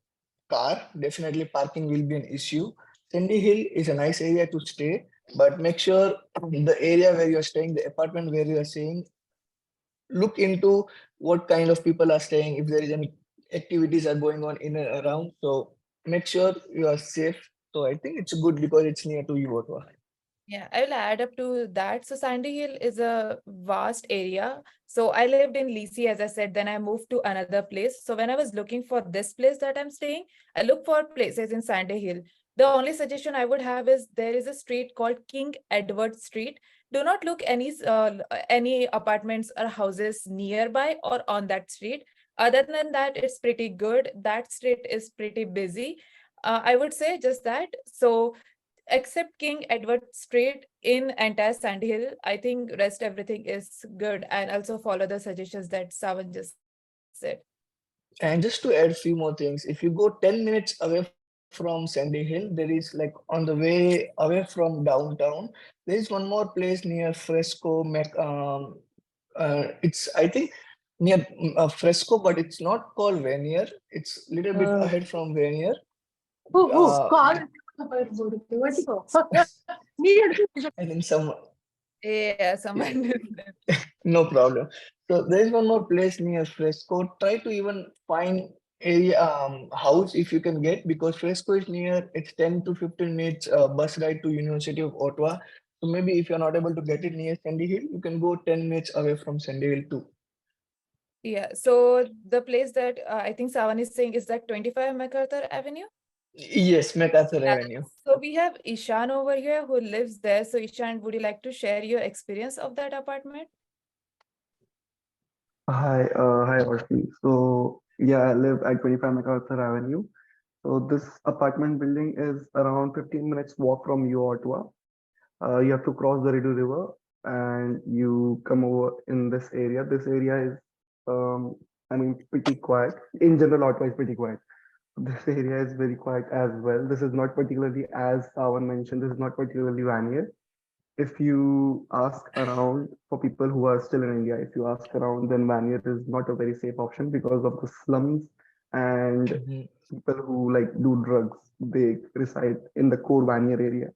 car, definitely parking will be an issue. Sandy Hill is a nice area to stay, but make sure the area where you're staying, the apartment where you're staying, look into what kind of people are staying, if there is any activities are going on in and around. So make sure you are safe. So I think it's good because it's near to you, Ottawa. Yeah, I will add up to that. So Sandy Hill is a vast area. So I lived in Lisi, as I said, then I moved to another place. So when I was looking for this place that I'm staying, I look for places in Sandy Hill. The only suggestion I would have is there is a street called King Edward Street. Do not look any apartments or houses nearby or on that street. Other than that, it's pretty good. That street is pretty busy. I would say just that. So except King Edward Street in entire Sandy Hill, I think rest everything is good, and also follow the suggestions that Savan just said. And just to add a few more things, if you go 10 minutes away from Sandy Hill, there is like on the way away from downtown, there is one more place near Fresco. It's I think near Fresco, but it's not called Vanier. It's a little bit ahead from Vanier. I think some Yeah, someone. no problem. So there is one more place near Fresco. Try to even find area house if you can get, because Fresco is near. It's 10 to 15 minutes bus ride to University of Ottawa. So maybe if you're not able to get it near Sandy Hill, you can go 10 minutes away from Sandy Hill too. Yeah, so the place that I think Savan is saying is that 25 MacArthur Avenue. Yes, MacArthur Yeah. Avenue. So we have Ishan over here who lives there. So Ishan, would you like to share your experience of that apartment? Hi, Roshni. So yeah, I live at 25 MacArthur Avenue. So this apartment building is around 15 minutes walk from uOttawa. You have to cross the Rideau River and you come over in this area. This area is, I mean, pretty quiet. In general, Ottawa is pretty quiet. This area is very quiet as well. This is not particularly, as Sawan mentioned, this is not particularly Vanier. If you ask around for people who are still in India, if you ask around, then Vanier is not a very safe option because of the slums and people who like do drugs. They reside in the core Vanier area.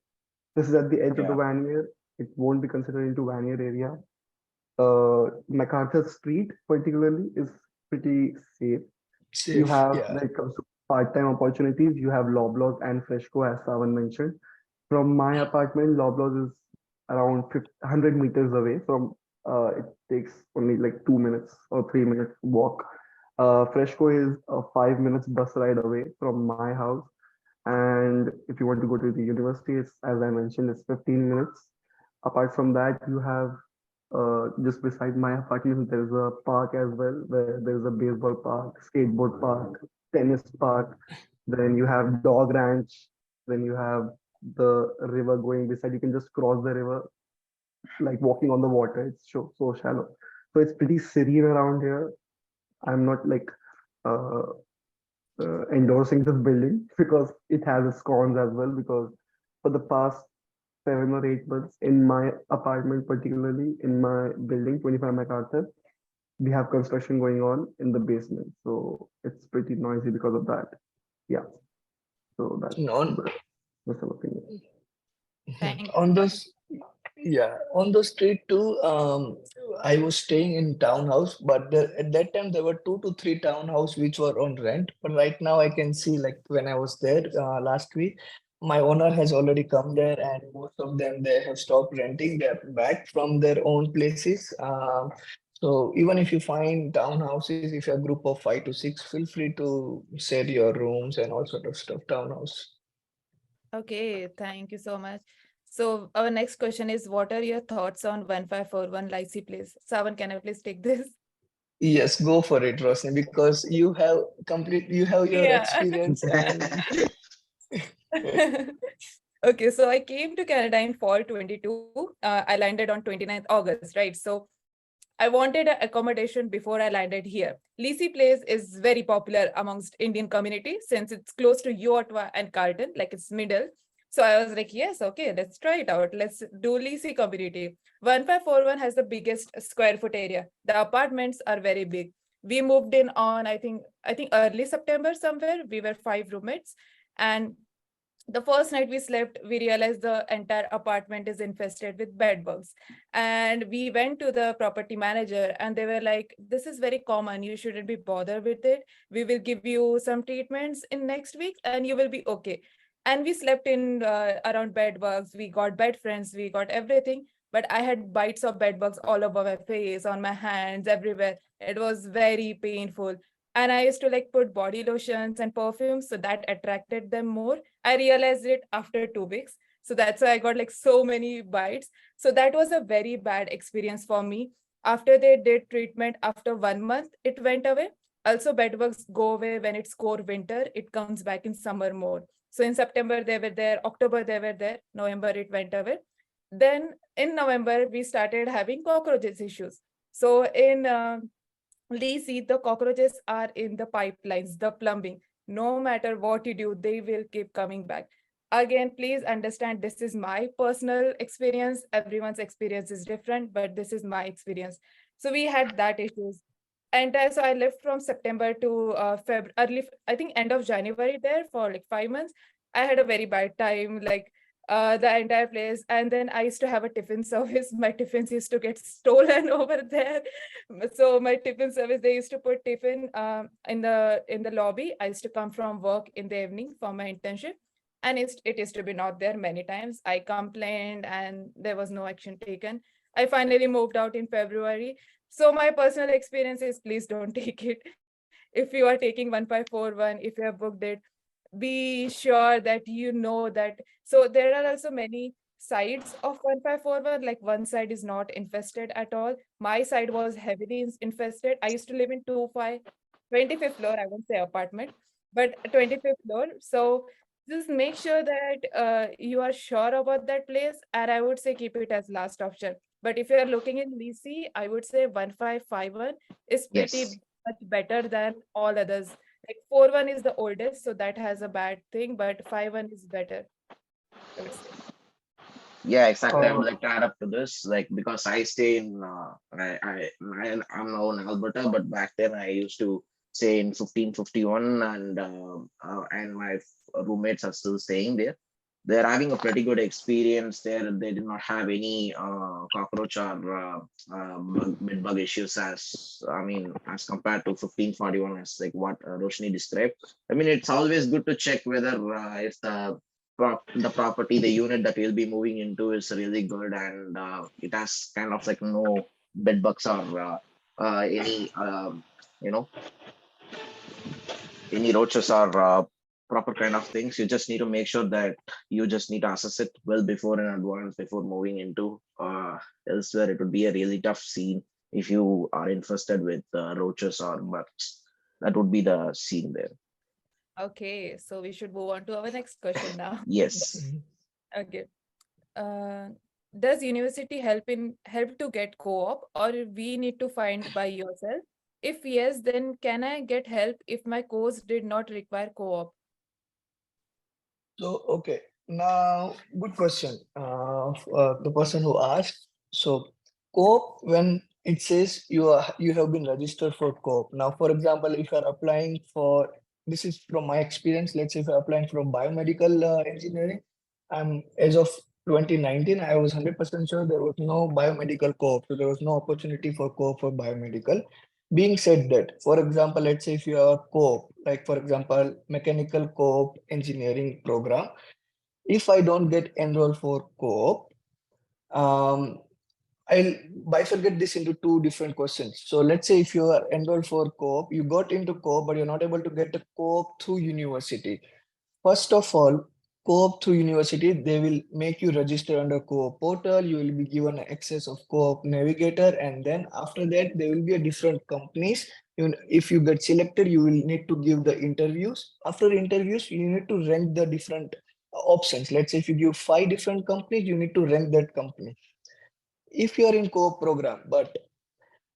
This is at the edge of the Vanier. It won't be considered into Vanier area. MacArthur Street particularly is pretty safe. You have, when it comes to part-time opportunities, you have Loblaws and Fresco, as Savan mentioned. From my apartment, Loblaws is around 100 meters away from, it takes only like 2 minutes or 3 minutes walk. Fresco is a 5 minutes bus ride away from my house. And if you want to go to the university, it's, as I mentioned, it's 15 minutes. Apart from that, you have just beside my apartment, there's a park as well, where there's a baseball park, skateboard park, tennis park. Then you have dog ranch. Then you have the river going beside. You can just cross the river like walking on the water. It's so shallow. So it's pretty serene around here. I'm not like uh, endorsing this building because it has its cons as well. Because for the past 7 or 8 months in my apartment, particularly in my building, 25 MacArthur, we have construction going on in the basement. So it's pretty noisy because of that. Yeah. So On that's the opinion. Thank on those, yeah, on the street too. I was staying in townhouse, but at that time there were 2 to 3 townhouse which were on rent. But right now I can see, like when I was there last week, my owner has already come there, and most of them they have stopped renting. They're back from their own places. So even if you find townhouses, if you're a group of 5 to 6, feel free to share your rooms and all sort of stuff. Townhouse. Okay, thank you so much. So our next question is, what are your thoughts on 1541 Lycee Place? Savan, can I please take this? Yes, go for it, Rosni, because you have your Yeah. experience and Okay, so I came to Canada in fall 22. I landed on 29th August, right? So I wanted an accommodation before I landed here. Lycee Place is very popular amongst Indian community since it's close to uOttawa and Carleton, like it's middle. So I was like, yes, okay, let's try it out. Let's do Lycee community. 1541 has the biggest square foot area. The apartments are very big. We moved in on, I think early September somewhere. We were 5 roommates. And the first night we slept, we realized the entire apartment is infested with bed bugs. And we went to the property manager and they were like, this is very common. You shouldn't be bothered with it. We will give you some treatments in next week and you will be okay. And we slept in around bed bugs. We got bed friends, we got everything. But I had bites of bed bugs all over my face, on my hands, everywhere. It was very painful. And I used to like put body lotions and perfumes, so that attracted them more. I realized it after 2 weeks. So that's why I got like so many bites. So that was a very bad experience for me. After they did treatment, after 1 month, it went away. Also, bedbugs go away when it's core winter. It comes back in summer more. So in September, they were there. October, they were there. November, it went away. Then in November, we started having cockroaches issues. So in Lycee, the cockroaches are in the pipelines, the plumbing. No matter what you do, they will keep coming back. Again, please understand this is my personal experience. Everyone's experience is different, but this is my experience. So we had that issues. And so I lived from September to I think end of January there for like 5 months. I had a very bad time, like the entire place. And then I used to have a tiffin service. My tiffins used to get stolen over there. So my tiffin service, they used to put tiffin in the lobby. I used to come from work in the evening for my internship, and it used to be not there many times. I complained, and there was no action taken. I finally moved out in February. So my personal experience is, please don't take it. If you are taking 1541, if you have booked it, be sure that you know that. So there are also many sides of 1541. Like one side is not infested at all. My side was heavily infested. I used to live in 25 floor, I won't say apartment, but 25th floor. So just make sure that you are sure about that place, and I would say keep it as last option. But if you are looking in Lycee, I would say 1551 is pretty Yes. much better than all others. Like 41 is the oldest, so that has a bad thing, but 51 is better, I would say. Yeah, exactly. I would Uh, like to add up to this, like because I stay in, I'm now in Alberta, but back then I used to stay in 1551, and my roommates are still staying there. They're having a pretty good experience there. They did not have any cockroach or bed bug issues, as I mean, as compared to 1541, as like what Roshni described. I mean, it's always good to check whether if the property, the unit that we'll be moving into is really good, and it has kind of like no bed bugs or any you know any roaches or proper kind of things. You just need to make sure that you just need to assess it well before in advance before moving into elsewhere. It would be a really tough scene if you are infested with roaches or bugs. That would be the scene there. Okay, so we should move on to our next question now. Yes. Okay. Uh, does university help to get co-op, or we need to find by yourself? If yes, then can I get help if my course did not require co-op? So, okay, now good question. The person who asked, so co-op, when it says you have been registered for co-op. Now, for example, if you are applying for, this is from my experience, let's say if you're applying for biomedical engineering, as of 2019, I was 100% sure there was no biomedical co-op, so there was no opportunity for co-op for biomedical. Being said that, for example, let's say if you are co-op, like for example, mechanical co-op engineering program, if I don't get enrolled for co-op, um, I'll bifurcate this into two different questions. So let's say if you are enrolled for co-op, you got into co-op, but you're not able to get the co-op through university. First of all, co-op through university, they will make you register under co-op portal. You will be given access of co-op navigator, and then after that, there will be a different companies. If you get selected, you will need to give the interviews. After interviews, you need to rank the different options. Let's say if you give 5 different companies, you need to rank that company. If you are in co-op program, but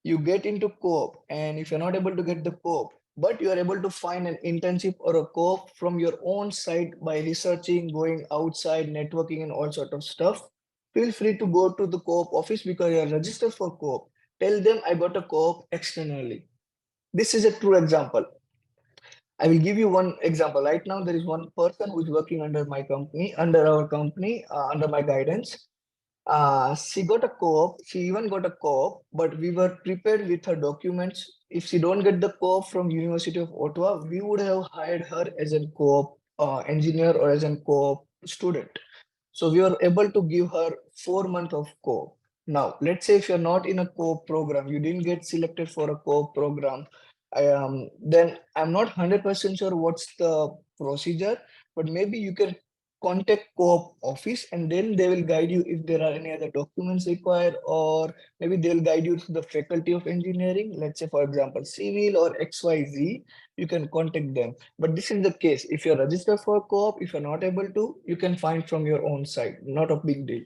you get into co-op, and if you're not able to get the co-op, but you are able to find an internship or a co-op from your own side by researching, going outside, networking, and all sort of stuff, feel free to go to the co-op office because you are registered for co-op. Tell them I got a co-op externally. This is a true example. I will give you one example. Right now, there is one person who is working under my company, under our company, under my guidance. She got a co-op. She even got a co-op, but we were prepared with her documents. If she don't get the co-op from University of Ottawa, we would have hired her as a co-op engineer or as a co-op student. So we were able to give her 4 months of co-op. Now, let's say if you're not in a co-op program, you didn't get selected for a co-op program, then I'm not 100% sure what's the procedure, but maybe you can contact co-op office and then they will guide you if there are any other documents required, or maybe they'll guide you to the faculty of engineering, let's say for example civil or XYZ, you can contact them. But this is the case, if you're registered for co-op, if you're not able to, you can find from your own side, not a big deal.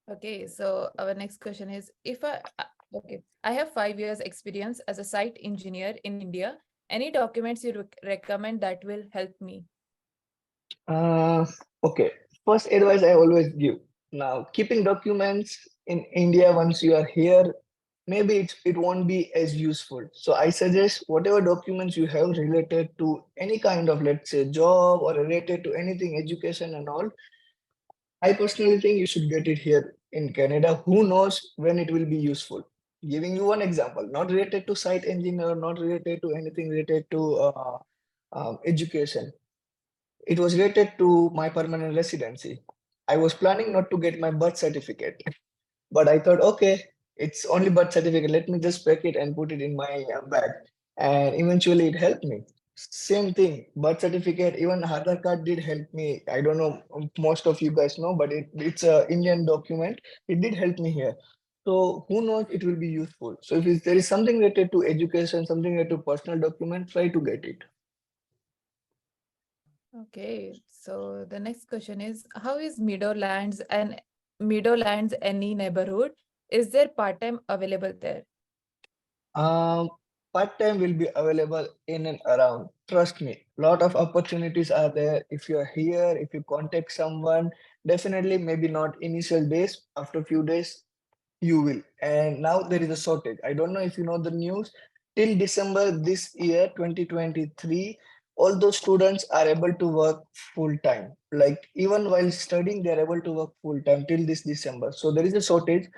Okay, so our next question is, okay, I have 5 years experience as a site engineer in India. Any documents you recommend that will help me? Uh, okay. First advice I always give. Now, keeping documents in India once you are here, maybe it won't be as useful. So I suggest whatever documents you have related to any kind of, let's say, job or related to anything, education and all, I personally think you should get it here in Canada. Who knows when it will be useful? Giving you one example, not related to site engineer, not related to anything related to education. It was related to my permanent residency. I was planning not to get my birth certificate, but I thought, okay, it's only birth certificate. Let me just pack it and put it in my bag. And eventually it helped me. Same thing, birth certificate, even Aadhaar card did help me. I don't know, most of you guys know, but it's a Indian document. It did help me here. So who knows, it will be useful. So if there is something related to education, something related to personal document, try to get it. Okay, so the next question is, how is Meadowlands any neighborhood? Is there part-time available there? Um, Part-time will be available in and around. Trust me, lot of opportunities are there. If you're here, if you contact someone, definitely maybe not initial days, after few days, you will. And now there is a shortage. I don't know if you know the news. Till December this year, 2023, all those students are able to work full time. Like even while studying, they're able to work full time till this December. So there is a shortage.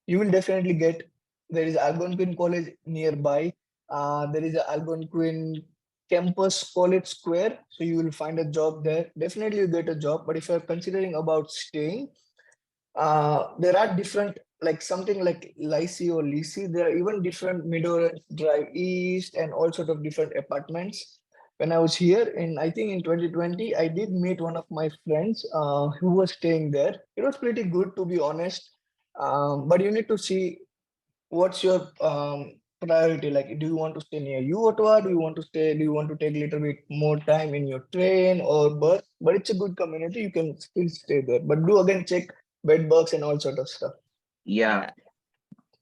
You will definitely get. There is Algonquin College nearby. There is a Algonquin campus college square, so you will find a job there. Definitely you get a job. But if you're considering about staying, there are different, like something like Lycee or Lycee. There are even different Middle Drive East and all sort of different apartments. When I was here in, I think in 2020, I did meet one of my friends who was staying there. It was pretty good, to be honest. But you need to see what's your priority. Like, do you want to stay near uOttawa? Do you want to take a little bit more time in your train or bus? But it's a good community. You can still stay there. But do again check bed bugs and all sort of stuff. Yeah.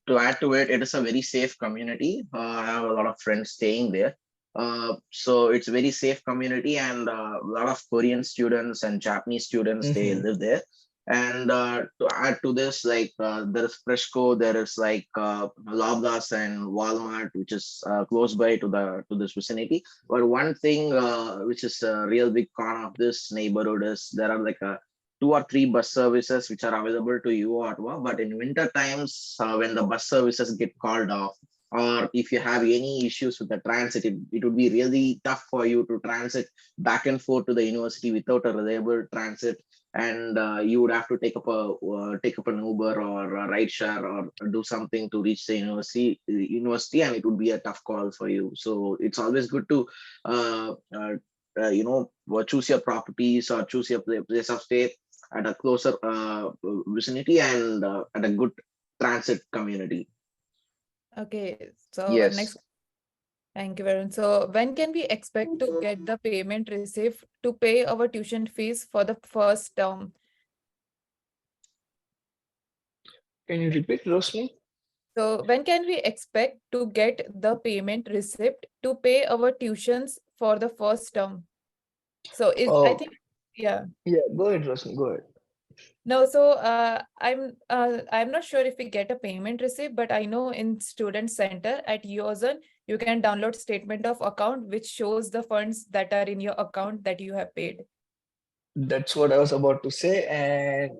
To add to it, it is a very safe community. I have a lot of friends staying there. So it's a very safe community, and a lot of Korean students and Japanese students, they live there. And to add to this, like there is Fresco, there is like Loblaws and Walmart, which is close by to this vicinity. But one thing which is a real big con of this neighborhood is there are like 2 or 3 bus services which are available to uOttawa, but in winter times, when the bus services get called off, or if you have any issues with the transit, it would be really tough for you to transit back and forth to the university without a reliable transit, and you would have to take up an Uber or a ride share or do something to reach the university, and it would be a tough call for you. So it's always good to choose your properties or choose your place of stay at a closer vicinity and at a good transit community. Okay, so Yes. next, thank you very much. So when can we expect to get the payment receipt to pay our tuition fees for the first term? Can you repeat, Roshni? So when can we expect to get the payment receipt to pay our tuitions for the first term? So I Oh, think, yeah. yeah, go ahead, Roshni, go ahead. No, so I'm not sure if we get a payment receipt, but I know in Student Center at UOZN, you can download statement of account which shows the funds that are in your account that you have paid. That's what I was about to say, and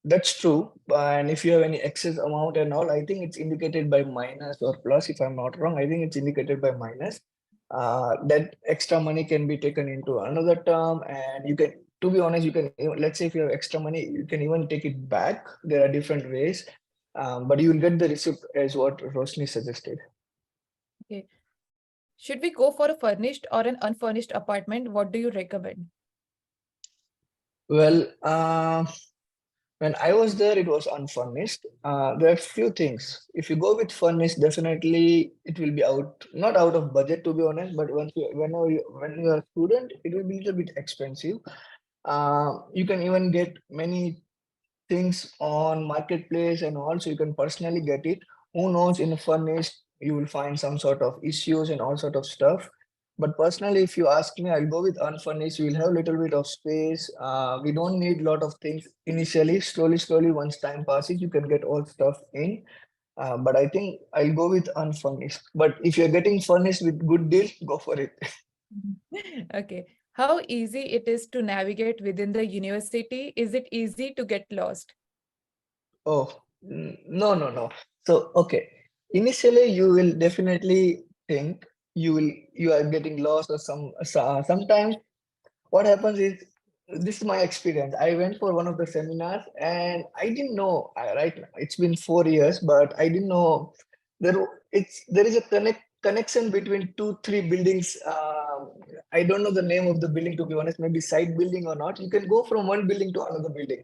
that's true. And if you have any excess amount and all, I think it's indicated by minus or plus. If I'm not wrong, I think it's indicated by minus. That extra money can be taken into another term, and you can, to be honest, you can, let's say if you have extra money, you can even take it back. There are different ways, but you will get the receipt as what Roshni suggested. Okay. Should we go for a furnished or an unfurnished apartment? What do you recommend? Well, when I was there, it was unfurnished. There are few things. If you go with furnished, definitely it will be not out of budget, to be honest. But when you are a student, it will be a little bit expensive. You can even get many things on marketplace, and also you can personally get it. Who knows, in a furnished, you will find some sort of issues and all sort of stuff. But personally, if you ask me, I'll go with unfurnished. We'll have a little bit of space. We don't need a lot of things initially. Slowly, once time passes, you can get all stuff in. But I think I'll go with unfurnished. But if you're getting furnished with good deal, go for it. Okay. How easy it is to navigate within the university? Is it easy to get lost? Oh, no. So, okay. Initially, you will definitely think you are getting lost or sometimes what happens is, this is my experience. I went for one of the seminars and I didn't know, right? It's been 4 years, but I didn't know there is a connection between 2, 3 buildings. I don't know the name of the building, to be honest, maybe side building or not. You can go from one building to another building.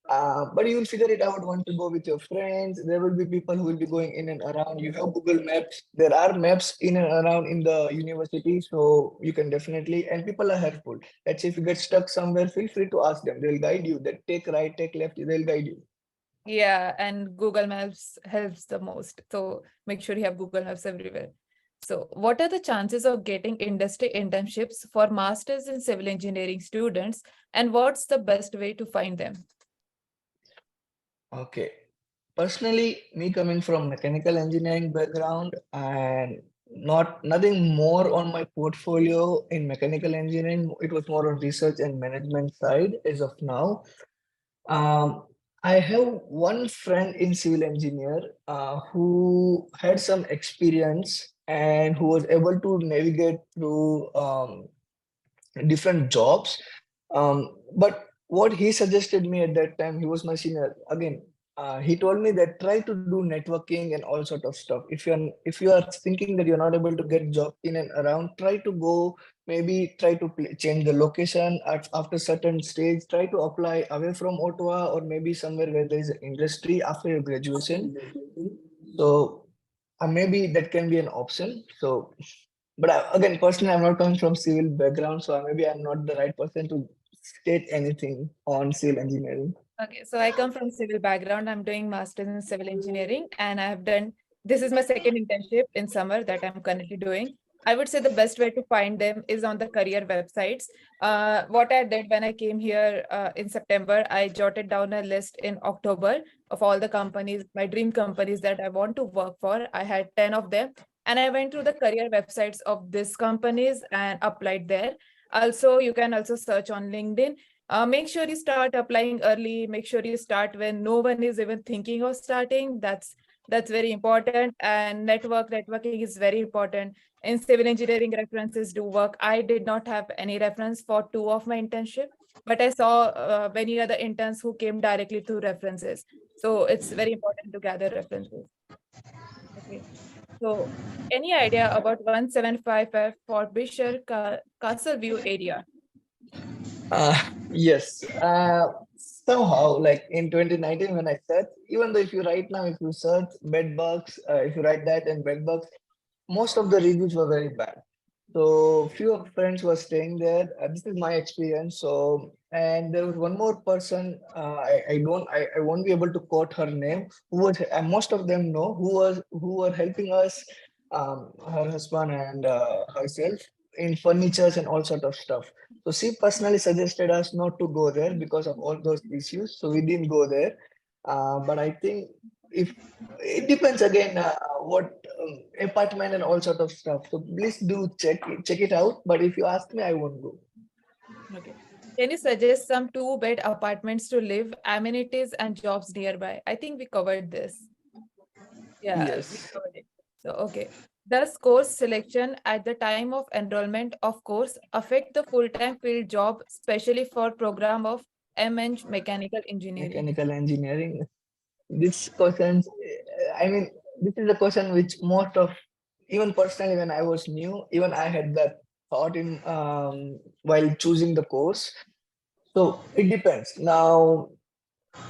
But you will figure it out once to go with your friends. There will be people who will be going in and around. You have Google Maps. There are maps in and around in the university, so you can definitely. And people are helpful. Let's say if you get stuck somewhere, feel free to ask them. They'll guide you. They take right, take left. They'll guide you. Yeah, and Google Maps helps the most. So make sure you have Google Maps everywhere. So what are the chances of getting industry internships for masters in civil engineering students, and what's the best way to find them? Okay. Personally, me coming from mechanical engineering background and nothing more on my portfolio in mechanical engineering, it was more on research and management side as of now. I have one friend in civil engineer who had some experience and who was able to navigate through different jobs. But what he suggested me at that time, he was my senior. Again, he told me that try to do networking and all sort of stuff. If you are thinking that you're not able to get job in and around, try to go. Maybe try to change the location after certain stage. Try to apply away from Ottawa or maybe somewhere where there is an industry after your graduation. So maybe that can be an option. So, but again, personally, I'm not coming from civil background, so maybe I'm not the right person to state anything on civil engineering. Okay, so I come from civil background. I'm doing masters in civil engineering, and I have done this is my second internship in summer that I'm currently doing. I would say the best way to find them is on the career websites. What I did when I came here in September, I jotted down a list in October of all the companies, my dream companies that I want to work for. I had 10 of them, and I went through the career websites of these companies and applied there. Also, you can also search on LinkedIn. Make sure you start applying early. Make sure you start when no one is even thinking of starting. That's very important. And networking is very important. In civil engineering, references do work. I did not have any reference for 2 of my internship, but I saw many other interns who came directly through references. So it's very important to gather references. Okay. So any idea about 1755 Fort Bishop Castleview area? Yes. Somehow, like in 2019, when I searched, even though if you right now, if you search bedbugs, if you write that in bedbugs, most of the reviews were very bad. So few of friends were staying there. This is my experience. So, and there was one more person. I won't be able to quote her name. Who was most of them know who were helping us, her husband and herself in furnitures and all sort of stuff. So she personally suggested us not to go there because of all those issues. So we didn't go there. But I think if it depends again what apartment and all sort of stuff. So please do check it out. But if you ask me, I won't go. Okay. Can you suggest some 2-bed apartments to live, amenities and jobs nearby? I think we covered this. Yeah, we Yes. covered it. So, okay. Does course selection at the time of enrollment of course affect the full-time field job, especially for program of MN Mechanical Engineering? Mechanical engineering. This question, I mean, this is a question which most of, even personally, when I was new, even I had that thought in while choosing the course. So it depends. Now,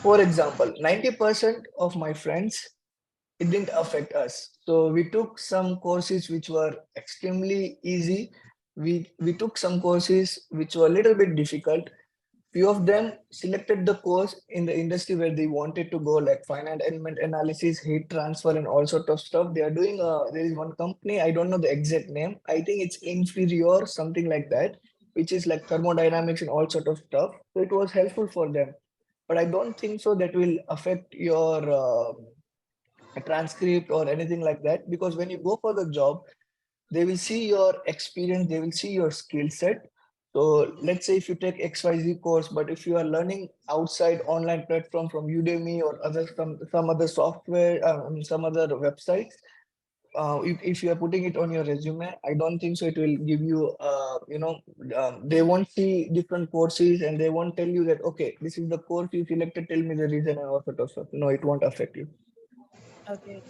for example, 90% of my friends, it didn't affect us. So we took some courses which were extremely easy. We took some courses which were a little bit difficult. Few of them selected the course in the industry where they wanted to go, like finite element analysis, heat transfer, and all sort of stuff. They are doing. There is one company, I don't know the exact name. I think it's Inferior, something like that, which is like thermodynamics and all sort of stuff. So it was helpful for them. But I don't think so that will affect your transcript or anything like that, because when you go for the job, they will see your experience, they will see your skill set. So let's say if you take XYZ course, but if you are learning outside online platform from Udemy or other some other software, some other websites, if you are putting it on your resume, I don't think so it will give you, they won't see different courses and they won't tell you that, okay, this is the course you selected, tell me the reason and all sort of stuff. No, it won't affect you. Okay.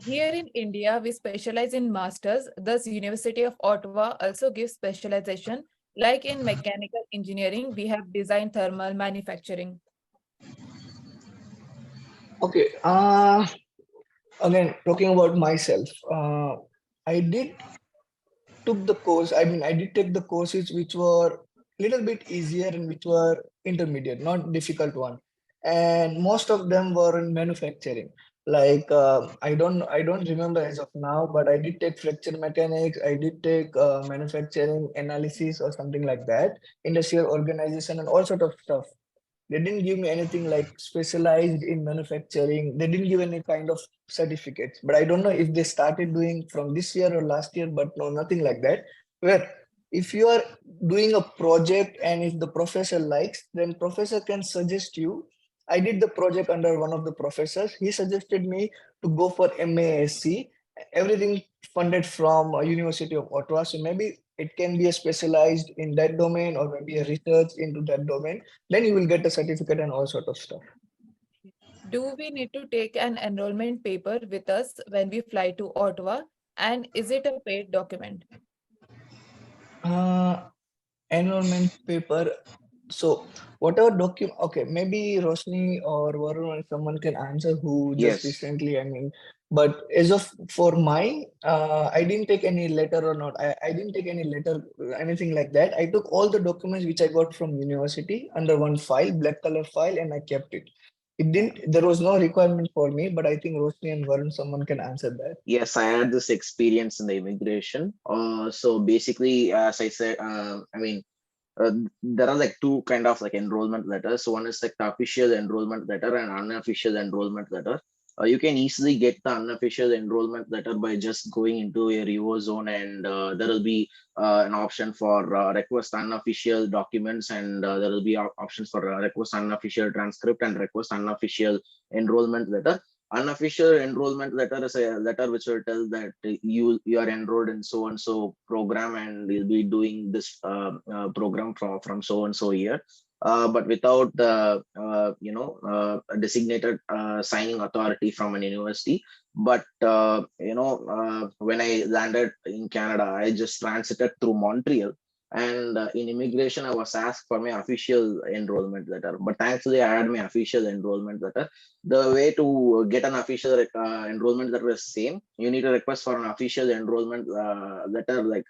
Here in India, we specialize in masters. Thus, University of Ottawa also gives specialization. Like in mechanical engineering, we have design thermal manufacturing. Okay. Again, talking about myself, I did took the course. I mean, I did take the courses which were little bit easier and which were intermediate, not difficult one. And most of them were in manufacturing. Like I don't remember as of now, but I did take fracture mechanics. I did take manufacturing analysis or something like that, industrial organization and all sort of stuff. They didn't give me anything like specialized in manufacturing. They didn't give any kind of certificates. But I don't know if they started doing from this year or last year, but no, nothing like that. Where if you are doing a project and if the professor likes, then professor can suggest you. I did the project under one of the professors. He suggested me to go for MASC, everything funded from University of Ottawa. So maybe it can be a specialized in that domain or maybe a research into that domain. Then you will get a certificate and all sort of stuff. Do we need to take an enrollment paper with us when we fly to Ottawa? And is it a paid document? Enrollment paper. So whatever document, okay, maybe Roshni or Varun or someone can answer who just Yes. recently, I mean, But as of for mine, I didn't take any letter or not. I didn't take any letter, anything like that. I took all the documents which I got from university under one file, black color file, and I kept it. It didn't. There was no requirement for me, but I think Roshni and Varun, someone can answer that. Yes, I had this experience in the immigration. So basically, as I said, I mean, there are like two kind of like enrollment letters. So one is like the official enrollment letter and unofficial enrollment letter. You can easily get the unofficial enrollment letter by just going into your UO zone, and there will be an option for request unofficial documents, and there will be options for request unofficial transcript and request unofficial enrollment letter. Unofficial enrollment letter is a letter which will tell that you are enrolled in so and so program, and you'll be doing this program from so and so year, but without the designated signing authority from an university. But when I landed in Canada, I just transited through Montreal, and in immigration I was asked for my official enrollment letter, but thankfully I had my official enrollment letter. The way to get an official enrollment letter is same. You need to request for an official enrollment letter, like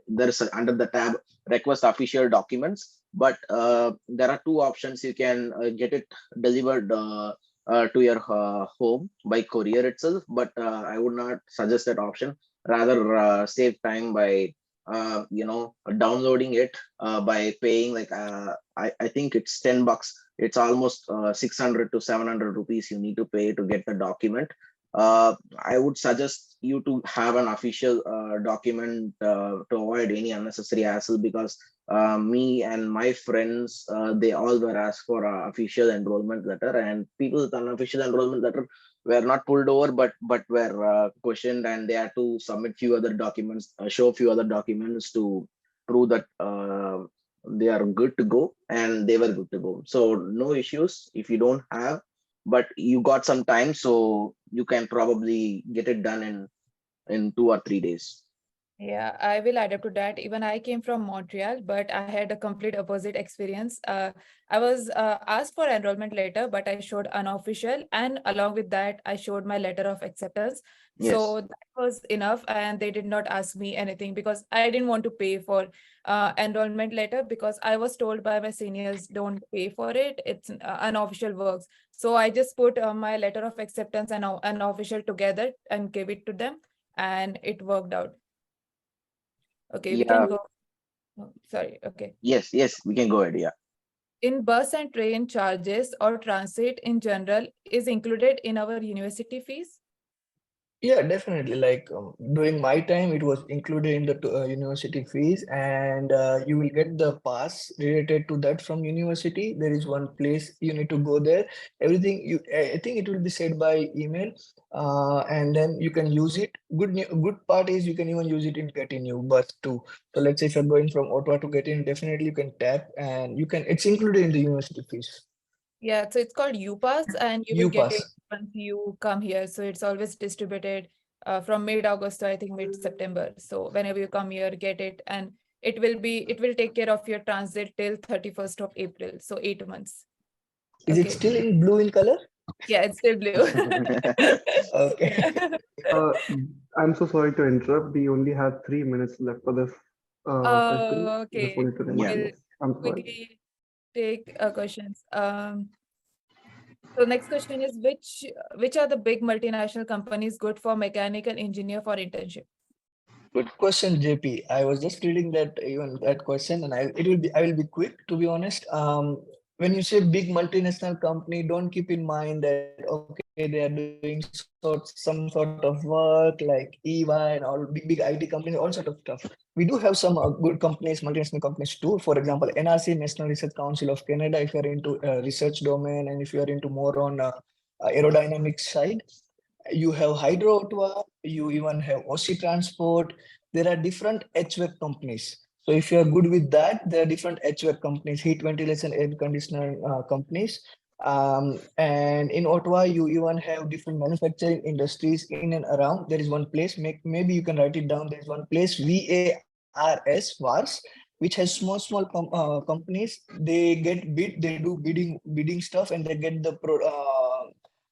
there's under the tab request official documents, but there are two options. You can get it delivered to your home by courier itself, but I would not suggest that option. Rather save time by downloading it by paying like I think it's $10. It's almost 600 to 700 rupees you need to pay to get the document. I would suggest you to have an official document to avoid any unnecessary hassle, because me and my friends, they all were asked for an official enrollment letter, and people with unofficial enrollment letter were not pulled over, but were questioned, and they had to submit few other documents, show few other documents to prove that they are good to go, and they were good to go. So no issues if you don't have, but you got some time, so you can probably get it done in 2 or 3 days. Yeah, I will add up to that. Even I came from Montreal, but I had a complete opposite experience. I was asked for enrollment letter, but I showed unofficial, and along with that, I showed my letter of acceptance. Yes. So that was enough, and they did not ask me anything because I didn't want to pay for enrollment letter, because I was told by my seniors, don't pay for it. It's unofficial works. So I just put my letter of acceptance and unofficial together and gave it to them, and it worked out. Okay, we can Yeah. go. Oh, sorry, okay. Yes, we can go ahead. Yeah. In bus and train charges or transit in general is included in our university fees? Yeah, definitely. Like during my time, it was included in the university fees, and you will get the pass related to that from university. There is one place you need to go there. Everything I think it will be said by email, and then you can use it. Good part is you can even use it in getting your bus too. So let's say if you're going from Ottawa to get in, definitely you can tap, and you can. It's included in the university fees. Yeah, so it's called UPass, and you will get UPass. it once you come here. So it's always distributed from mid-August to I think mid-September. So whenever you come here, get it, and it will take care of your transit till 31st of April. So 8 months. Is it Okay. still in blue in color? Yeah, it's still blue. Okay. I'm so sorry to interrupt. We only have 3 minutes left for this session. Oh, Just okay. wanted to remind We'll us. I'm sorry. quickly take questions. So next question is which are the big multinational companies good for mechanical engineer for internship? Good question, JP. I was just reading that question, and I will be quick, to be honest. When you say big multinational company, don't keep in mind that okay, they are doing some sort of work like EY and all big IT companies, all sort of stuff. We do have some good companies, multinational companies too. For example, NRC, National Research Council of Canada, if you're into research domain, and if you're into more on aerodynamics side. You have Hydro Ottawa, you even have OC Transport. There are different HVAC companies. So if you are good with that, there are different HVAC companies, heat ventilation, air conditioner companies. And in Ottawa, you even have different manufacturing industries in and around. There is one place, maybe you can write it down. There is one place, VARS, which has small companies. They get bid, they do bidding stuff, and they get the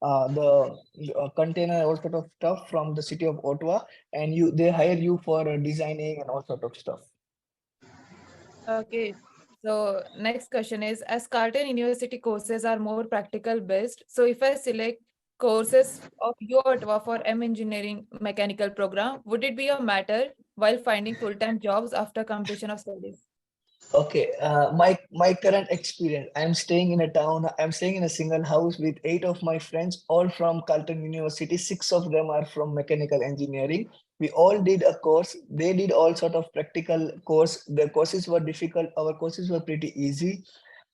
the container, all sort of stuff from the city of Ottawa, and they hire you for designing and all sort of stuff. Okay. So next question is, as Carleton University courses are more practical based, so if I select courses of uOttawa for engineering mechanical program, would it be a matter while finding full-time jobs after completion of studies? Okay, my current experience. I'm staying in a town. I'm staying in a single house with 8 of my friends, all from Carleton University. 6 of them are from mechanical engineering. We all did a course. They did all sort of practical course. The courses were difficult. Our courses were pretty easy.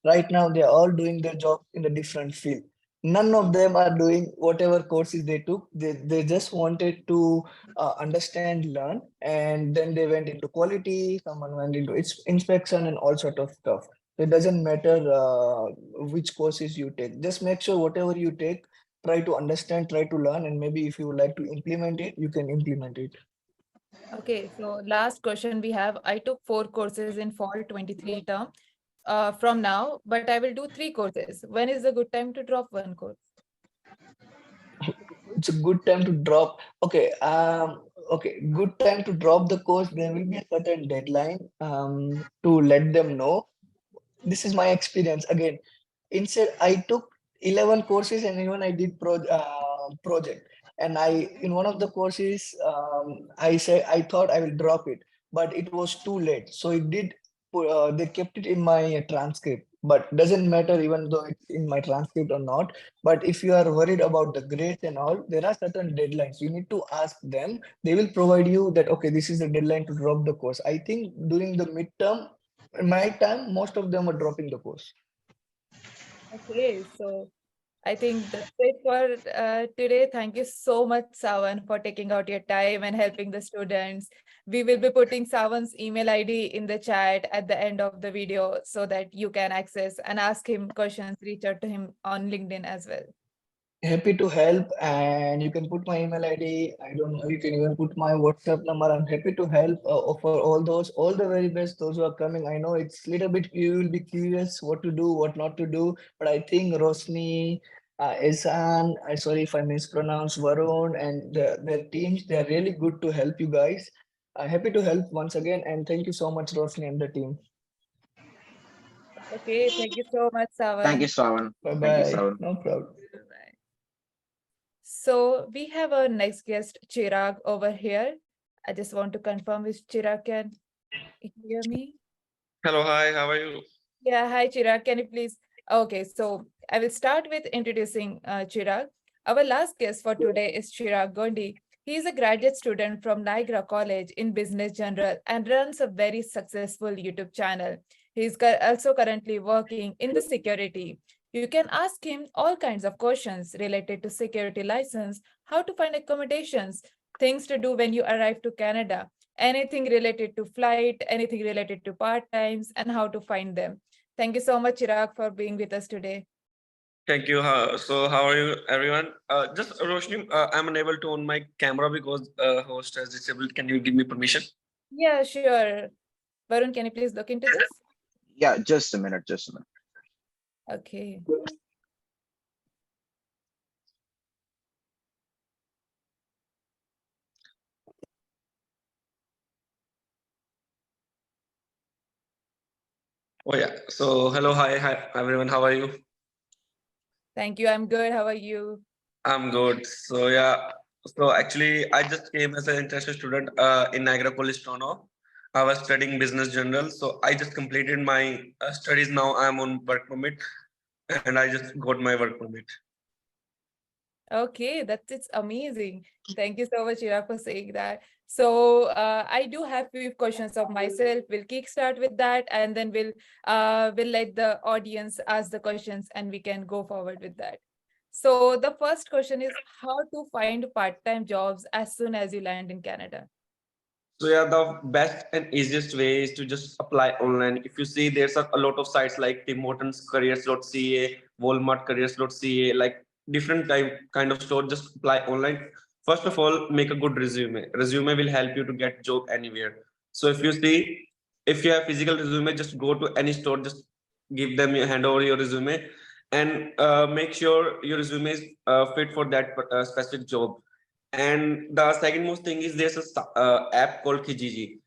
Right now, they are all doing their job in a different field. None of them are doing whatever courses they took. They just wanted to understand, learn, and then they went into quality. Someone went into inspection and all sort of stuff. It doesn't matter which courses you take. Just make sure whatever you take, try to understand, try to learn, and maybe if you would like to implement it, you can implement it. Okay, so last question we have. I took 4 courses in fall 23 term from now, but I will do 3 courses. When is the good time to drop one course? It's a good time to drop. Okay, okay, good time to drop the course. There will be a certain deadline to let them know. This is my experience. Again, instead I took 11 courses, and even I did project, and in one of the courses I said I thought I will drop it, but it was too late, so it did they kept it in my transcript. But doesn't matter even though it's in my transcript or not. But if you are worried about the grades and all, there are certain deadlines. You need to ask them. They will provide you that, okay, this is the deadline to drop the course. I think during the midterm, in my time, most of them are dropping the course. Okay, so I think that's it for today. Thank you so much, Savan, for taking out your time and helping the students. We will be putting Savan's email ID in the chat at the end of the video so that you can access and ask him questions, reach out to him on LinkedIn as well. Happy to help, and you can put my email ID. I don't know, you can even put my WhatsApp number. I'm happy to help for all those, all the very best, those who are coming. I know it's a little bit, you will be curious what to do, what not to do, but I think Rosni, Ehsan, I sorry if I mispronounce, Varun, and their teams, they are really good to help you guys. Happy to help once again, and thank you so much, Rosni and the team. Okay, thank you so much, Savan. Thank you, Savan. Bye Thank you, bye. Savan. No problem. Bye. So we have our next guest, Chirag, over here. I just want to confirm if Chirag can hear me. Hello, hi, how are you? Yeah, hi Chirag, can you please? Okay, so I will start with introducing Chirag. Our last guest for today is Chirag Gondi. He is a graduate student from Niagara College in Business General and runs a very successful YouTube channel. He is also currently working in the security. You can ask him all kinds of questions related to security license, how to find accommodations, things to do when you arrive to Canada, anything related to flight, anything related to part-times, and how to find them. Thank you so much, Chirag, for being with us today. Thank you. So how are you, everyone? Just Roshni, I'm unable to on my camera because host has disabled. Can you give me permission? Yeah, sure. Varun, can you please look into this? Yeah, just a minute, just a minute. Okay. Oh yeah. So hello, hi everyone. How are you? Thank you. I'm good. How are you? I'm good. So yeah. So actually, I just came as an international student in Niagara College, Toronto. I was studying business general. So I just completed my studies. Now I'm on work permit, and I just got my work permit. Okay, it's amazing. Thank you so much, Chirag, for saying that. So I do have few questions of myself. We'll kickstart with that, and then we'll let the audience ask the questions, and we can go forward with that. So the first question is how to find part-time jobs as soon as you land in Canada. So yeah, the best and easiest way is to just apply online. If you see, there's a lot of sites like Tim Hortons careers.ca, Walmart careers.ca, like different kind of store. Just apply online. First of all, make a good resume. Resume will help you to get job anywhere. So if you see, if you have physical resume, just go to any store, just give them your hand over your resume, and make sure your resume is fit for that specific job. And the second most thing is there's a app called Kijiji.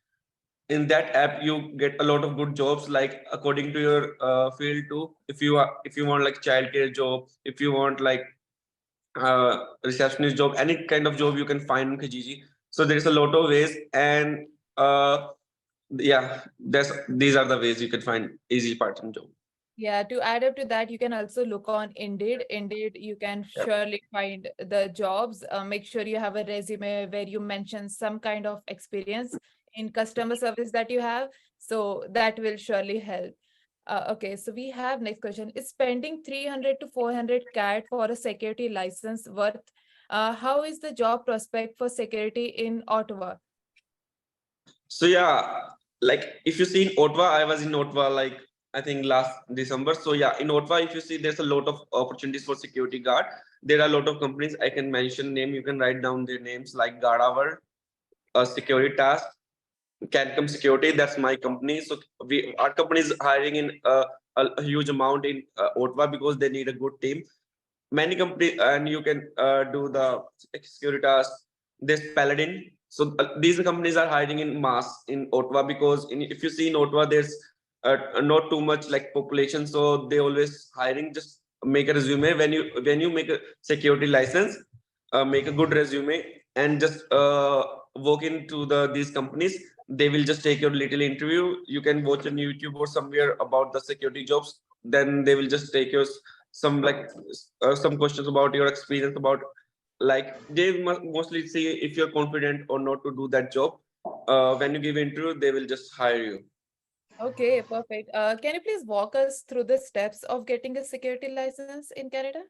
In that app you get a lot of good jobs, like according to your field too. If you want like childcare job, if you want like receptionist job, any kind of job you can find in Kijiji. So there is a lot of ways, and yeah, these are the ways you can find easy part-time job. Yeah, to add up to that, you can also look on Indeed. Indeed, you can Yep. surely find the jobs. Make sure you have a resume where you mention some kind of experience in customer service that you have. So that will surely help. Okay, so we have next question. Is spending 300 to 400 CAD for a security license worth? How is the job prospect for security in Ottawa? So yeah, like if you see in Ottawa, I was in Ottawa like I think last December. So yeah, in Ottawa, if you see, there's a lot of opportunities for security guard. There are a lot of companies. I can mention name. You can write down their names like Guardhour, Securitas, Cancom Security. That's my company. So our company is hiring in a huge amount in Ottawa because they need a good team. Many companies, and you can do the Securitas. There's Paladin. So these companies are hiring in mass in Ottawa because if you see in Ottawa, there's not too much like population, so they always hiring. Just make a resume when you make a security license, make a good resume, and just walk into these companies. They will just take your little interview. You can watch on YouTube or somewhere about the security jobs. Then they will just take your some like some questions about your experience, about like they mostly see if you're confident or not to do that job. When you give interview, they will just hire you. Okay, perfect. Can you please walk us through the steps of getting a security license in Canada?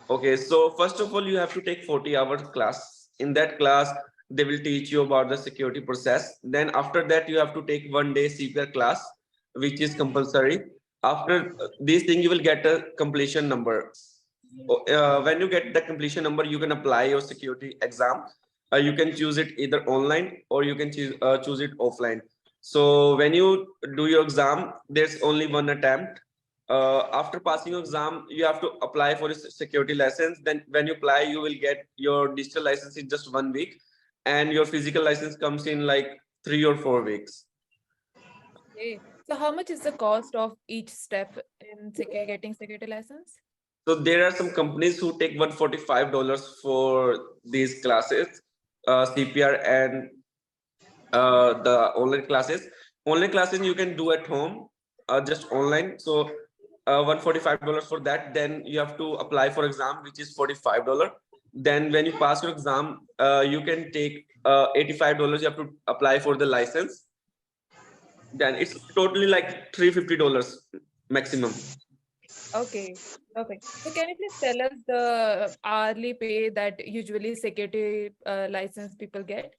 Okay, so first of all, you have to take 40-hour class. In that class, they will teach you about the security process. Then after that, you have to take 1 day CPR class, which is compulsory. After this thing, you will get a completion number. When you get the completion number, you can apply your security exam. You can choose it either online or you can choose it offline. So when you do your exam, there's only one attempt. After passing your exam, you have to apply for a security license. Then when you apply, you will get your digital license in just 1 week, and your physical license comes in like 3 or 4 weeks. Okay. So how much is the cost of each step in getting security license? So there are some companies who take $145 for these classes, CPR and the online classes. Online classes you can do at home, just online. So $145 for that. Then you have to apply for exam, which is $45. Then when you pass your exam, you can take $85. You have to apply for the license. Then it's totally like $350 maximum. Okay, perfect. So can you please tell us the hourly pay that usually security license people get?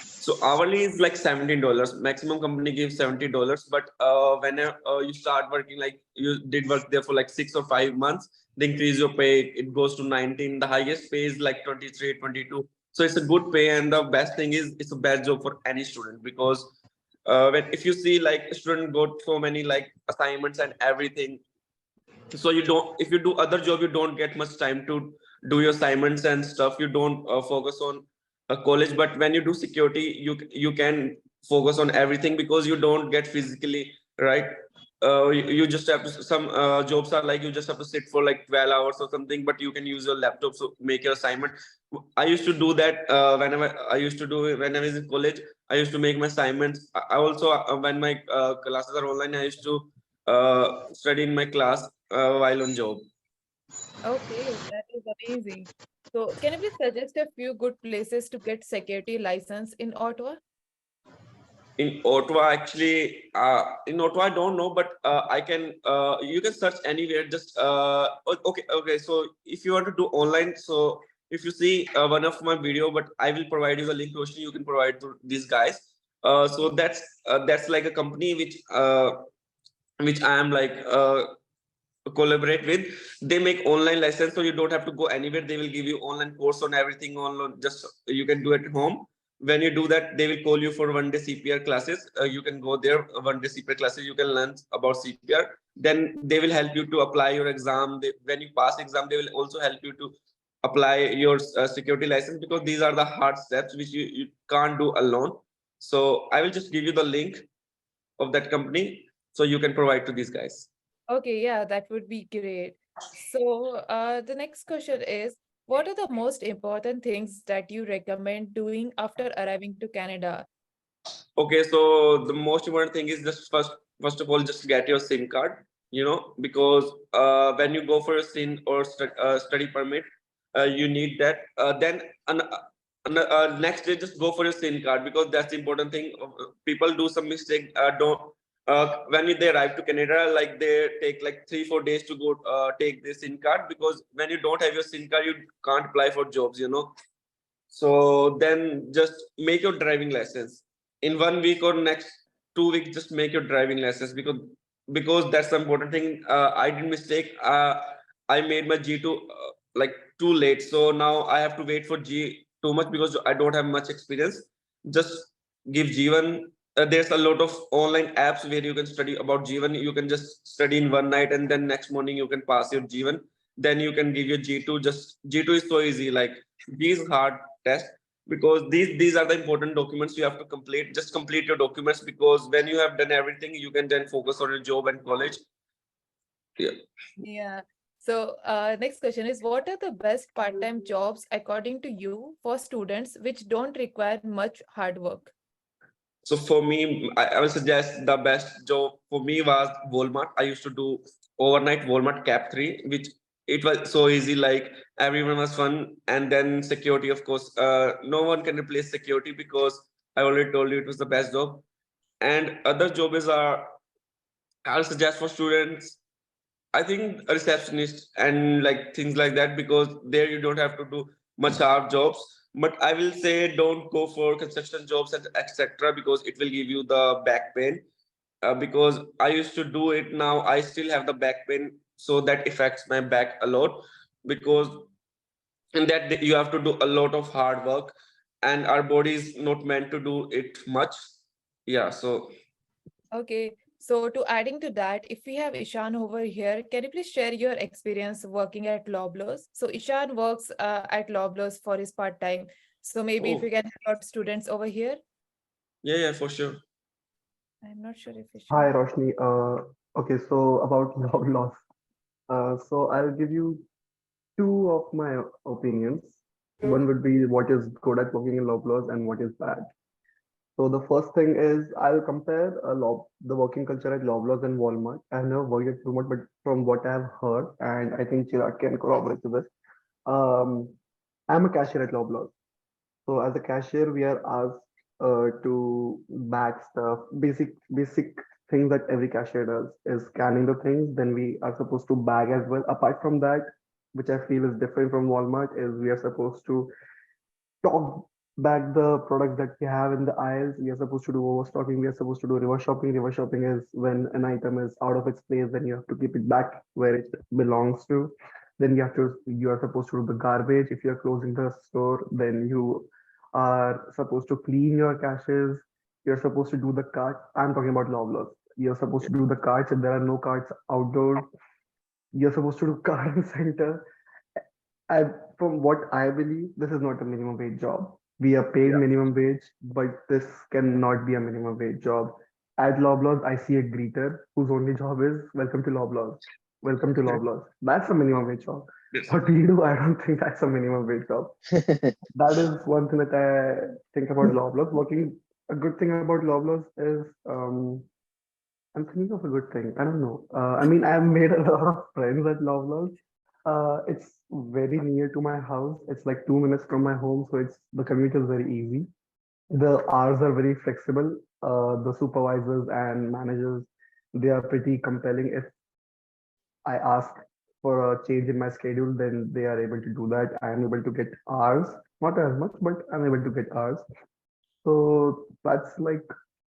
So hourly is like $17. Maximum company gives $70. But when you start working, like you did work there for like 6 or 5 months, they increase your pay. It goes to 19. The highest pay is like 23, 22. So it's a good pay, and the best thing is it's a best job for any student, because when if you see like a student got so many like assignments and everything, so you don't, if you do other job, you don't get much time to do your assignments and stuff. You don't focus on a college. But when you do security, you can focus on everything, because you don't get physically right. You just have to, some jobs are like you just have to sit for like 12 hours or something, but you can use your laptop so make your assignment. I used to do that whenever I used to do it when I was in college. I used to make my assignments. I also when my classes are online, I used to study in my class while on job. Okay, that is amazing. So can you please suggest a few good places to get security license in Ottawa? In Ottawa, actually, in Ottawa, I don't know, but I can. You can search anywhere. Just okay. So if you want to do online, so if you see one of my video, but I will provide you the link. Question you can provide to these guys. So that's like a company which I am like collaborate with. They make online license, so you don't have to go anywhere. They will give you online course on everything online. Just you can do at home. when you do that, they will call you for 1 day CPR classes. You can go there, 1 day CPR classes. You can learn about CPR. Then they will help you to apply your exam. When you pass exam, they will also help you to apply your security license, because these are the hard steps which you can't do alone. So I will just give you the link of that company so you can provide to these guys. Okay, yeah, that would be great. So, the next question is, what are the most important things that you recommend doing after arriving to Canada? Okay, so the most important thing is just first of all, just get your SIM card, because when you go for a SIN or study permit, you need that. Then next day, just go for your SIN card, because that's the important thing. People do some mistake. Don't when they arrive to Canada, like they take like 3-4 days to go take the SIN card, because when you don't have your SIN card, you can't apply for jobs. So then just make your driving license in 1 week or next 2 weeks. Just make your driving license, because that's the important thing. I did mistake. I made my G2 like too late, so now I have to wait for G too much because I don't have much experience. Just give G1. There's a lot of online apps where you can study about G1. You can just study in one night, and then next morning you can pass your G1. Then you can give your G2. Just G2 is so easy. Like these hard test, because these are the important documents you have to complete. Just complete your documents, because when you have done everything, you can then focus on your job and college. Yeah. So, next question is, what are the best part-time jobs according to you for students which don't require much hard work? So for me, I will suggest the best job for me was Walmart. I used to do overnight Walmart Cap 3, which it was so easy, like everyone was fun. And then security, of course, no one can replace security, because I already told you it was the best job. And other jobs are, I'll suggest for students, I think a receptionist and like things like that, because there you don't have to do much hard jobs. But I will say don't go for construction jobs and etc., because it will give you the back pain. Because I used to do it, now I still have the back pain, so that affects my back a lot. Because in that you have to do a lot of hard work, and our body is not meant to do it much. Yeah, so Okay. So, to adding to that, if we have Ishan over here, can you please share your experience working at Loblaws? So, Ishan works at Loblaws for his part-time. So, maybe if oh we can help out students over here. yeah, for sure. I'm not sure if Hi, Ishan. Roshni. Okay, so about log loss. So I'll give you two of my opinions. One would be what is good at working in log laws and what is bad. So the first thing is I'll compare the working culture at Loblaws and Walmart. I've never worked at Walmart, but from what I've heard, and I think Chirag can corroborate to this, um, I'm a cashier at Loblaws. So as a cashier, we are asked to bag stuff, basic things that every cashier does is scanning the things. Then we are supposed to bag as well. Apart from that, which I feel is different from Walmart, is we are supposed to stock back the products that we have in the aisles. We are supposed to do overstocking. We are supposed to do reverse shopping. Reverse shopping is when an item is out of its place, then you have to keep it back where it belongs to. Then you are supposed to do the garbage. If you are closing the store, then you are supposed to clean your caches. You're supposed to do the cart. I'm talking about Loblaws. You're supposed to do the carts. If there are no carts outdoor, you're supposed to do garden center. I, from what I believe, this is not a minimum wage job. We are paid Yeah. minimum wage, but this cannot be a minimum wage job. At Loblaws, I see a greeter whose only job is welcome to Loblaws. Welcome to Loblaws. That's a minimum wage job. Yes. What we do, I don't think that's a minimum wage job. That is one thing that I think about Loblaws. Working, a good thing about Loblaws is, I'm thinking of a good thing. I don't know. I mean, I've made a lot of friends at Loblaws. It's very near to my house. It's like 2 minutes from my home, so it's the commute is very easy. The hours are very flexible. The supervisors and managers, they are pretty compelling. If I ask for a change in my schedule, then they are able to do that. I am able to get hours, not as much, but I'm able to get hours. So that's like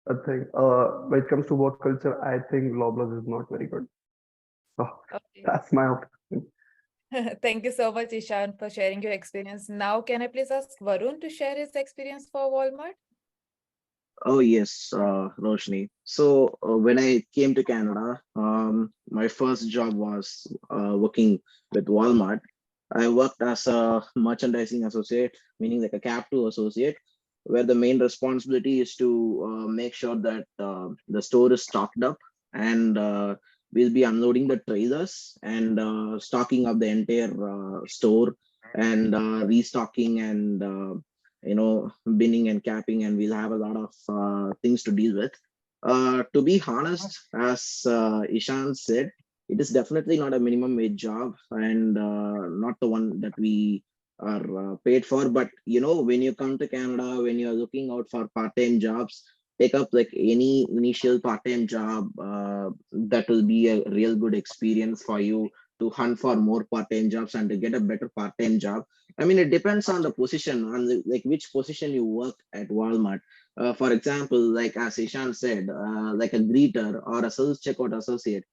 a thing. When it comes to work culture, I think Loblaws is not very good. So Okay. that's my opinion. Thank you so much, Ishan, for sharing your experience. Now, can I please ask Varun to share his experience for Walmart? Oh yes, Roshni. So when I came to Canada, my first job was working with Walmart. I worked as a merchandising associate, meaning like a Cap 2 associate, where the main responsibility is to make sure that the store is stocked up, and we'll be unloading the trailers and stocking up the entire store, and restocking, and binning and capping, and we'll have a lot of things to deal with. To be honest, as Ishan said, it is definitely not a minimum wage job, and not the one that we are paid for. But when you come to Canada, when you're looking out for part-time jobs, take up like any initial part-time job. That will be a real good experience for you to hunt for more part-time jobs and to get a better part-time job. I mean, it depends on the position, on the, like which position you work at Walmart. For example, like as Ishan said, like a greeter or a sales checkout associate,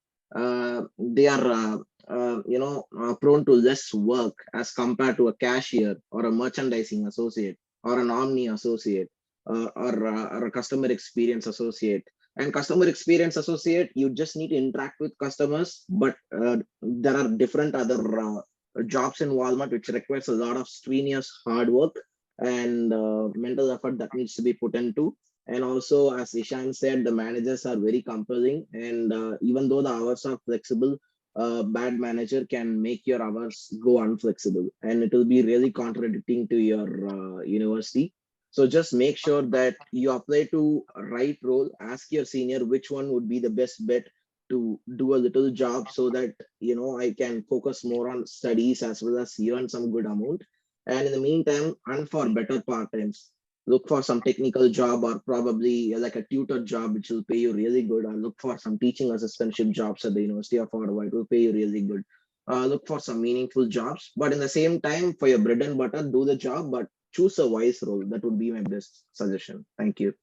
they are prone to less work as compared to a cashier or a merchandising associate or an omni associate, or a customer experience associate. And customer experience associate, you just need to interact with customers, but there are different other jobs in Walmart which requires a lot of strenuous hard work and mental effort that needs to be put into. And also, as Ishan said, the managers are very compelling, and even though the hours are flexible, bad manager can make your hours go unflexible, and it will be really contradicting to your university. So just make sure that you apply to a right role, ask your senior which one would be the best bet to do a little job, so that I can focus more on studies as well as earn some good amount. And in the meantime, and for better part-times, look for some technical job, or probably like a tutor job which will pay you really good, or look for some teaching assistantship jobs at the University of Ottawa. It will pay you really good. Look for some meaningful jobs, but in the same time, for your bread and butter, do the job, but choose a wise role. That would be my best suggestion. Thank you.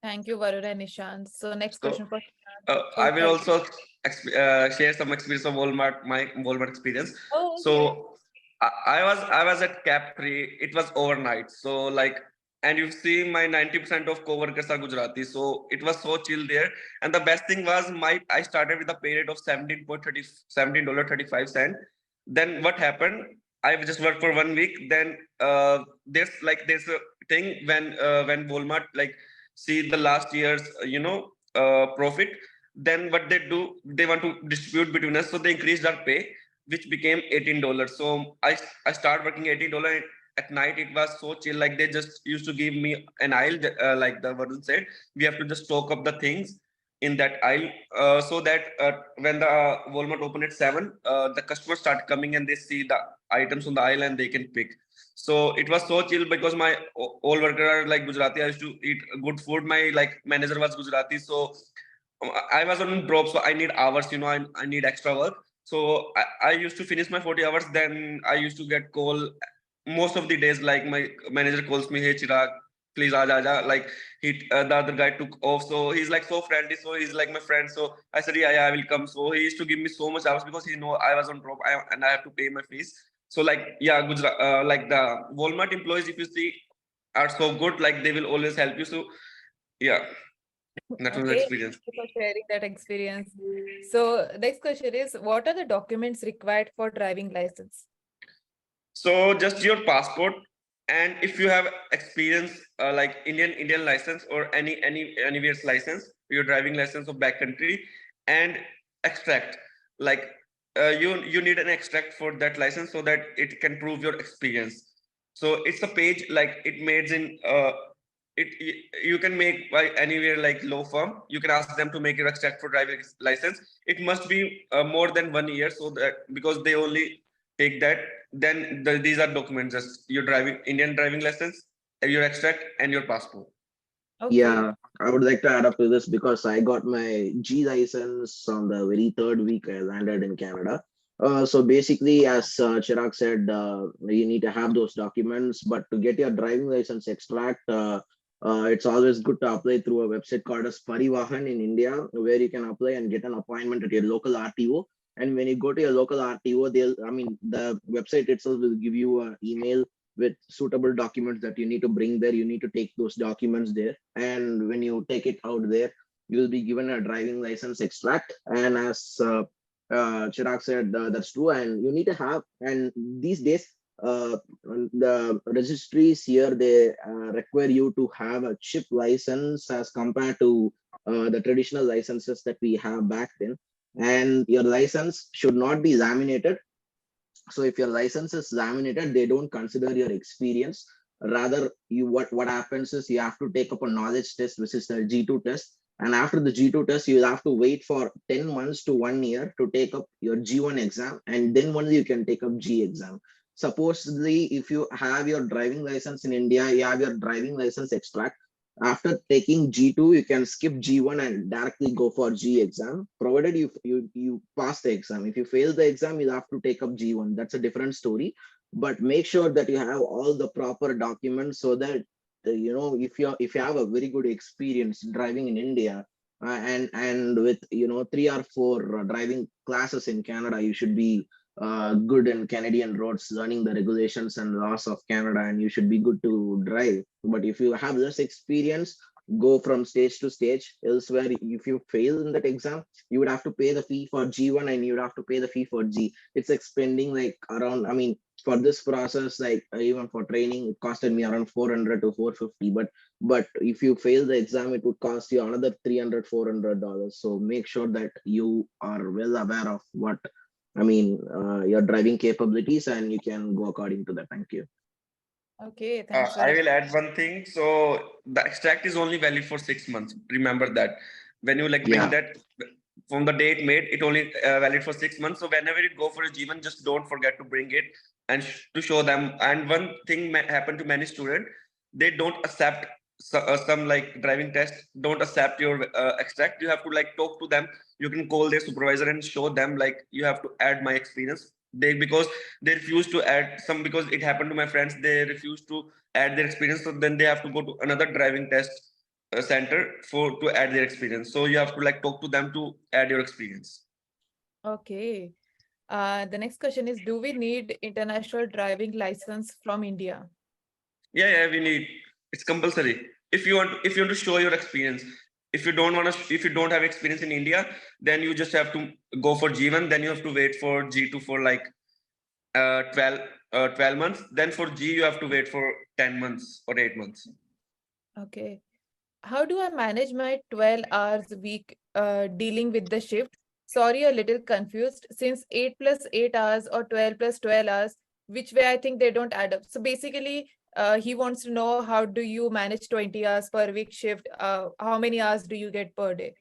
Thank you, Varun and Ishan. So, next So question for I Oh, will sorry. also share some experience of Walmart, my Walmart experience. Oh, okay. So I was at Cap 3. It was overnight. So like, and you see my 90% of coworkers are Gujarati. So it was so chill there. And the best thing was I started with a pay rate of $17.35. Then what happened? I just worked for 1 week. Then there's a thing when Walmart like see the last year's profit. Then what they do, they want to distribute between us, so they increased our pay, which became $18. So I started working $18 at night. It was so chill. Like they just used to give me an aisle, like the Varun said, we have to just stock up the things in that aisle, so that when the Walmart open at 7, the customers start coming and they see the items on the aisle and they can pick. So it was so chill because my all workers are like Gujarati. I used to eat good food. My like manager was Gujarati, so I was on drop, so I need hours. I need extra work. So I used to finish my 40 hours. Then I used to get call most of the days. Like my manager calls me, "Hey Chirag, please aja." Like the other guy took off, so he's like so friendly. So he's like my friend. So I said, yeah, I will come. So he used to give me so much hours because he know I was on drop, and I have to pay my fees. So like yeah, Gujarat, like the Walmart employees, if you see, are so good. Like they will always help you. So yeah, that was the Okay, experience. thank you for sharing that experience. So, next question is, what are the documents required for driving license? So just your passport, and if you have experience, like Indian license or anywhere's license, your driving license of backcountry, and extract. Like you need an extract for that license so that it can prove your experience. So it's a page like it made in it you can make by anywhere like law firm. You can ask them to make your extract for driving license. It must be more than 1 year, so that because they only take that. Then these are documents: just your driving Indian driving license, your extract, and your passport. Okay. Yeah, I would like to add up to this because I got my G license on the very third week I landed in Canada. So basically, as Chirag said, you need to have those documents, but to get your driving license extract, it's always good to apply through a website called as Parivahan in India, where you can apply and get an appointment at your local RTO. And when you go to your local RTO, the website itself will give you an email with suitable documents that you need to bring there. You need to take those documents there. And when you take it out there, you will be given a driving license extract. And as Chirag said, that's true. And you need to have, and these days, the registries here, they require you to have a chip license as compared to the traditional licenses that we have back then. And your license should not be laminated. So if your license is laminated, they don't consider your experience. Rather, what happens is you have to take up a knowledge test, which is the G2 test. And after the G2 test, you'll have to wait for 10 months to 1 year to take up your G1 exam, and then only you can take up G exam. Supposedly, if you have your driving license in India, you have your driving license extract. After taking G2, you can skip G1 and directly go for G exam, provided you pass the exam. If you fail the exam, you'll have to take up G1. That's a different story. But make sure that you have all the proper documents so that if you have a very good experience driving in India, and with 3 or 4 driving classes in Canada, you should be good in Canadian roads, learning the regulations and laws of Canada, and you should be good to drive. But if you have less experience, go from stage to stage. Elsewhere, if you fail in that exam, you would have to pay the fee for G1 and you would have to pay the fee for G. It's expending like around, for this process, like even for training, it costed me around 400 to 450. But if you fail the exam, it would cost you another $300-400. So make sure that you are well aware of what your driving capabilities, and you can go according to that. Thank you. Okay, thanks for I that. will add one thing. So the extract is only valid for 6 months. Remember that. When you bring Yeah. that from the date made, it only valid for 6 months. So whenever you go for a G1, just don't forget to bring it and to show them. And one thing happened to many students, they don't accept some like driving test, don't accept your extract. You have to talk to them. You can call their supervisor and show them you have to add my experience. Because they refuse to add some, because it happened to my friends, they refuse to add their experience, so then they have to go to another driving test center to add their experience. So you have to talk to them to add your experience. Okay. The next question is, do we need international driving license from India? Yeah, we need, it's compulsory. If you want to show your experience. If you don't have experience in India, then you just have to go for G1, then you have to wait for G2 for 12 months. Then for G, you have to wait for 10 months or 8 months. Okay. How do I manage my 12 hours a week dealing with the shift? Sorry, a little confused, since 8 plus 8 hours or 12 plus 12 hours, which way I think they don't add up. So basically, he wants to know, how do you manage 20 hours per week shift? How many hours do you get per day?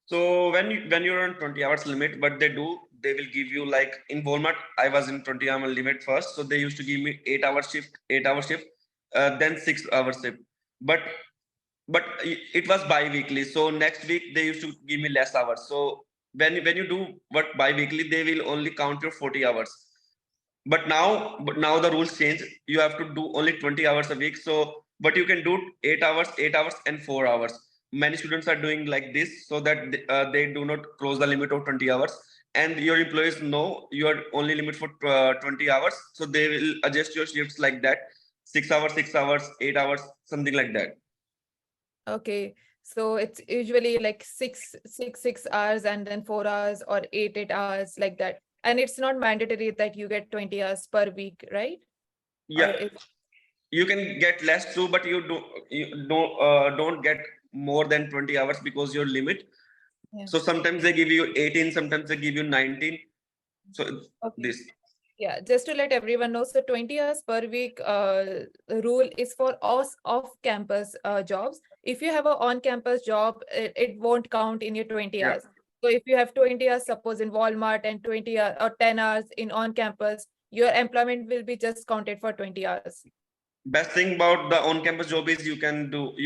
So when you're on 20 hours limit, what they do, they will give you in Walmart, I was in 20-hour limit first. So they used to give me 8-hour shift, then 6-hour shift. But it was bi-weekly. So next week they used to give me less hours. So when you do what bi-weekly, they will only count your 40 hours. But now the rules change. You have to do only 20 hours a week. So but you can do 8 hours, and 4 hours. Many students are doing like this so that they do not cross the limit of 20 hours. And your employees know you are only limit for 20 hours. So they will adjust your shifts like that. 6 hours, 8 hours, something like that. Okay. So it's usually like 6 hours and then 4 hours, or 8 hours, like that. And it's not mandatory that you get 20 hours per week, right? Yeah. You can get less too, but you don't get more than 20 hours because your limit. Yeah. So sometimes they give you 18, sometimes they give you 19. So Okay. this. Yeah, just to let everyone know, so 20 hours per week rule is for off-campus jobs. If you have an on-campus job, it won't count in your 20 hours. So if you have 20 hours, suppose in Walmart, and 20 hours or 10 hours in on-campus, your employment will be just counted for 20 hours. Best thing about the on-campus job is you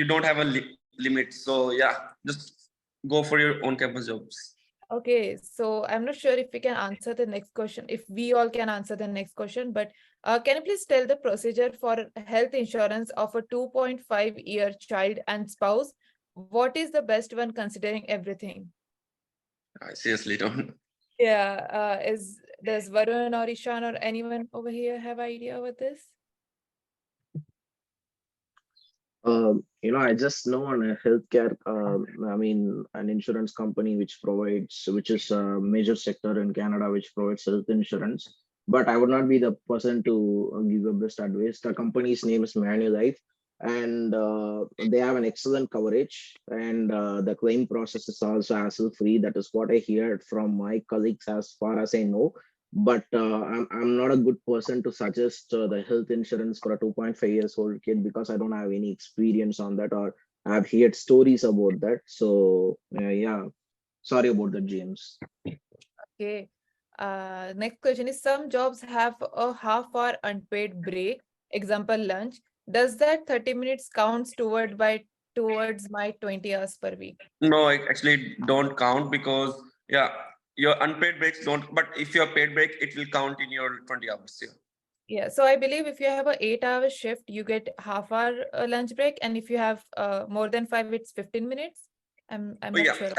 don't have a limit. So yeah, just go for your on-campus jobs. Okay, so I'm not sure if we can answer the next question, if we all can answer the next question, but can you please tell the procedure for health insurance of a 2.5-year child and spouse? What is the best one considering everything? I seriously don't. Yeah, does Varun or Ishan or anyone over here have idea with this? I just know on a healthcare, an insurance company which is a major sector in Canada, which provides health insurance. But I would not be the person to give the best advice. The company's name is Manulife, and they have an excellent coverage, and the claim process is also hassle-free. That is what I heard from my colleagues, as far as I know. But I'm not a good person to suggest the health insurance for a 2.5 years old kid, because I don't have any experience on that, or I've heard stories about that. So yeah, sorry about that, James. Okay. Next question is, some jobs have a half-hour unpaid break, example lunch. Does that 30 minutes counts towards my 20 hours per week? No, it actually don't count because yeah, your unpaid breaks don't. But if you're paid break, it will count in your 20 hours. Yeah. Yeah, so I believe if you have a 8-hour shift, you get half-hour lunch break, and if you have more than 5, it's 15 minutes. I'm Oh not yeah. sure.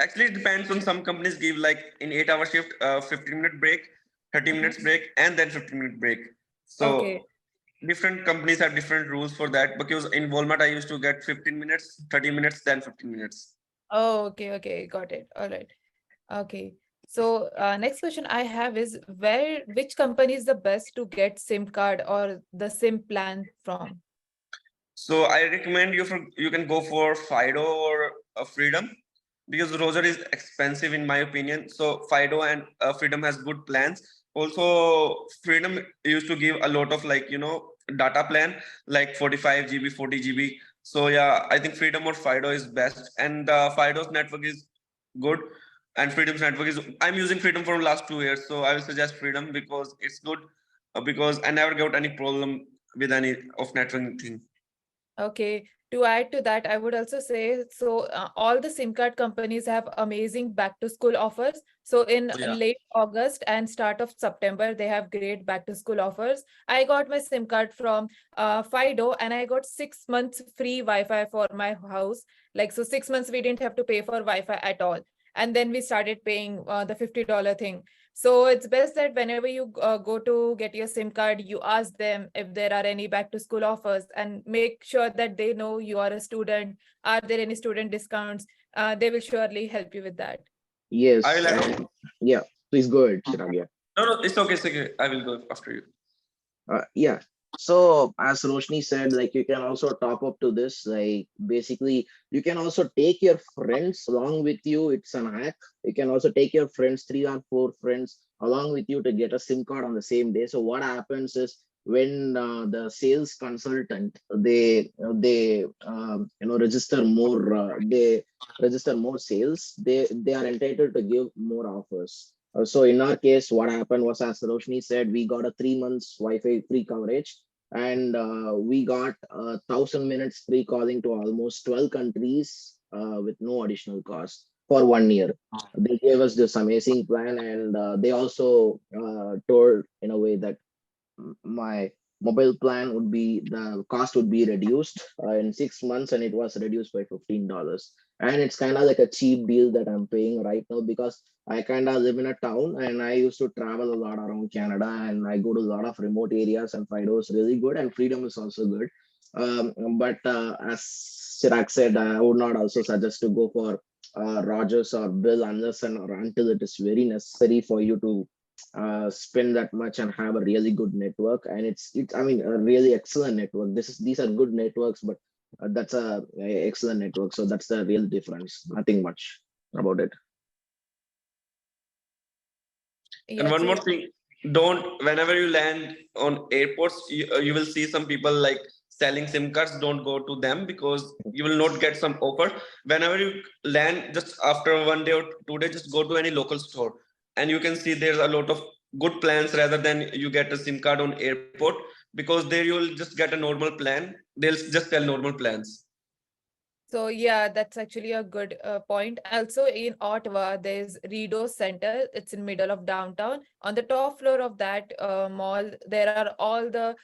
Actually, it depends on some companies give like in 8-hour shift, 15-minute break, 30 Okay. minutes break, and then 15-minute break. So Okay. different companies have different rules for that, because in Walmart I used to get 15 minutes, 30 minutes, then 15 minutes. Oh, okay, got it. All right. Okay. So next question I have is, which company is the best to get SIM card or the SIM plan from? So I recommend you can go for Fido or Freedom, because Roger is expensive in my opinion. So Fido and Freedom has good plans. Also, Freedom used to give a lot of data plan like 45 GB, 40 GB. So yeah, I think Freedom or Fido is best, and Fido's network is good, and Freedom's network is. I'm using Freedom for the last 2 years, so I will suggest Freedom because it's good, because I never got any problem with any of networking thing. Okay. To add to that, I would also say, so all the SIM card companies have amazing back to school offers. So in Yeah. late August and start of September, they have great back to school offers. I got my SIM card from Fido, and I got 6 months free Wi-Fi for my house. Like, so 6 months we didn't have to pay for Wi-Fi at all. And then we started paying the $50 thing. So it's best that whenever you go to get your SIM card, you ask them if there are any back to school offers, and make sure that they know you are a student. Are there any student discounts? They will surely help you with that. I Yes, will. and yeah, please go ahead, Chirag. Yeah. No, it's okay. It's okay. I will go after you. Yeah. So as Roshni said, like you can also top up to this. Like basically, you can also take your friends along with you. It's an hack. You can also take your friends, 3 or 4 friends, along with you to get a SIM card on the same day. So what happens is, when the sales consultant register more sales, they are entitled to give more offers. So in our case, what happened was, as Roshni said, we got a 3 months Wi-Fi free coverage, and we got 1,000 minutes free calling to almost 12 countries with no additional cost for 1 year. They gave us this amazing plan, and they also told in a way that my mobile plan would be the cost would be reduced in 6 months, and it was reduced by $15. And it's kind of like a cheap deal that I'm paying right now, because I kind of live in a town and I used to travel a lot around Canada, and I go to a lot of remote areas, and Fido is really good and Freedom is also good. But as Chirag said, I would not also suggest to go for Rogers or Bill unless and or until it is very necessary for you to spend that much and have a really good network. And it's a really excellent network. These are good networks, but that's a excellent network. So that's the real difference. Nothing much about it. And Yeah, one more Chirag. thing, don't whenever you land on airports, you will see some people like selling SIM cards. Don't go to them because you will not get some offer. Whenever you land, just after 1 day or 2 days, just go to any local store, and you can see there's a lot of good plans rather than you get a SIM card on airport, because there you will just get a normal plan. They'll just sell normal plans. So yeah, that's actually a good point. Also in Ottawa, there's Rideau Center. It's in middle of downtown. On the top floor of that mall, there are all the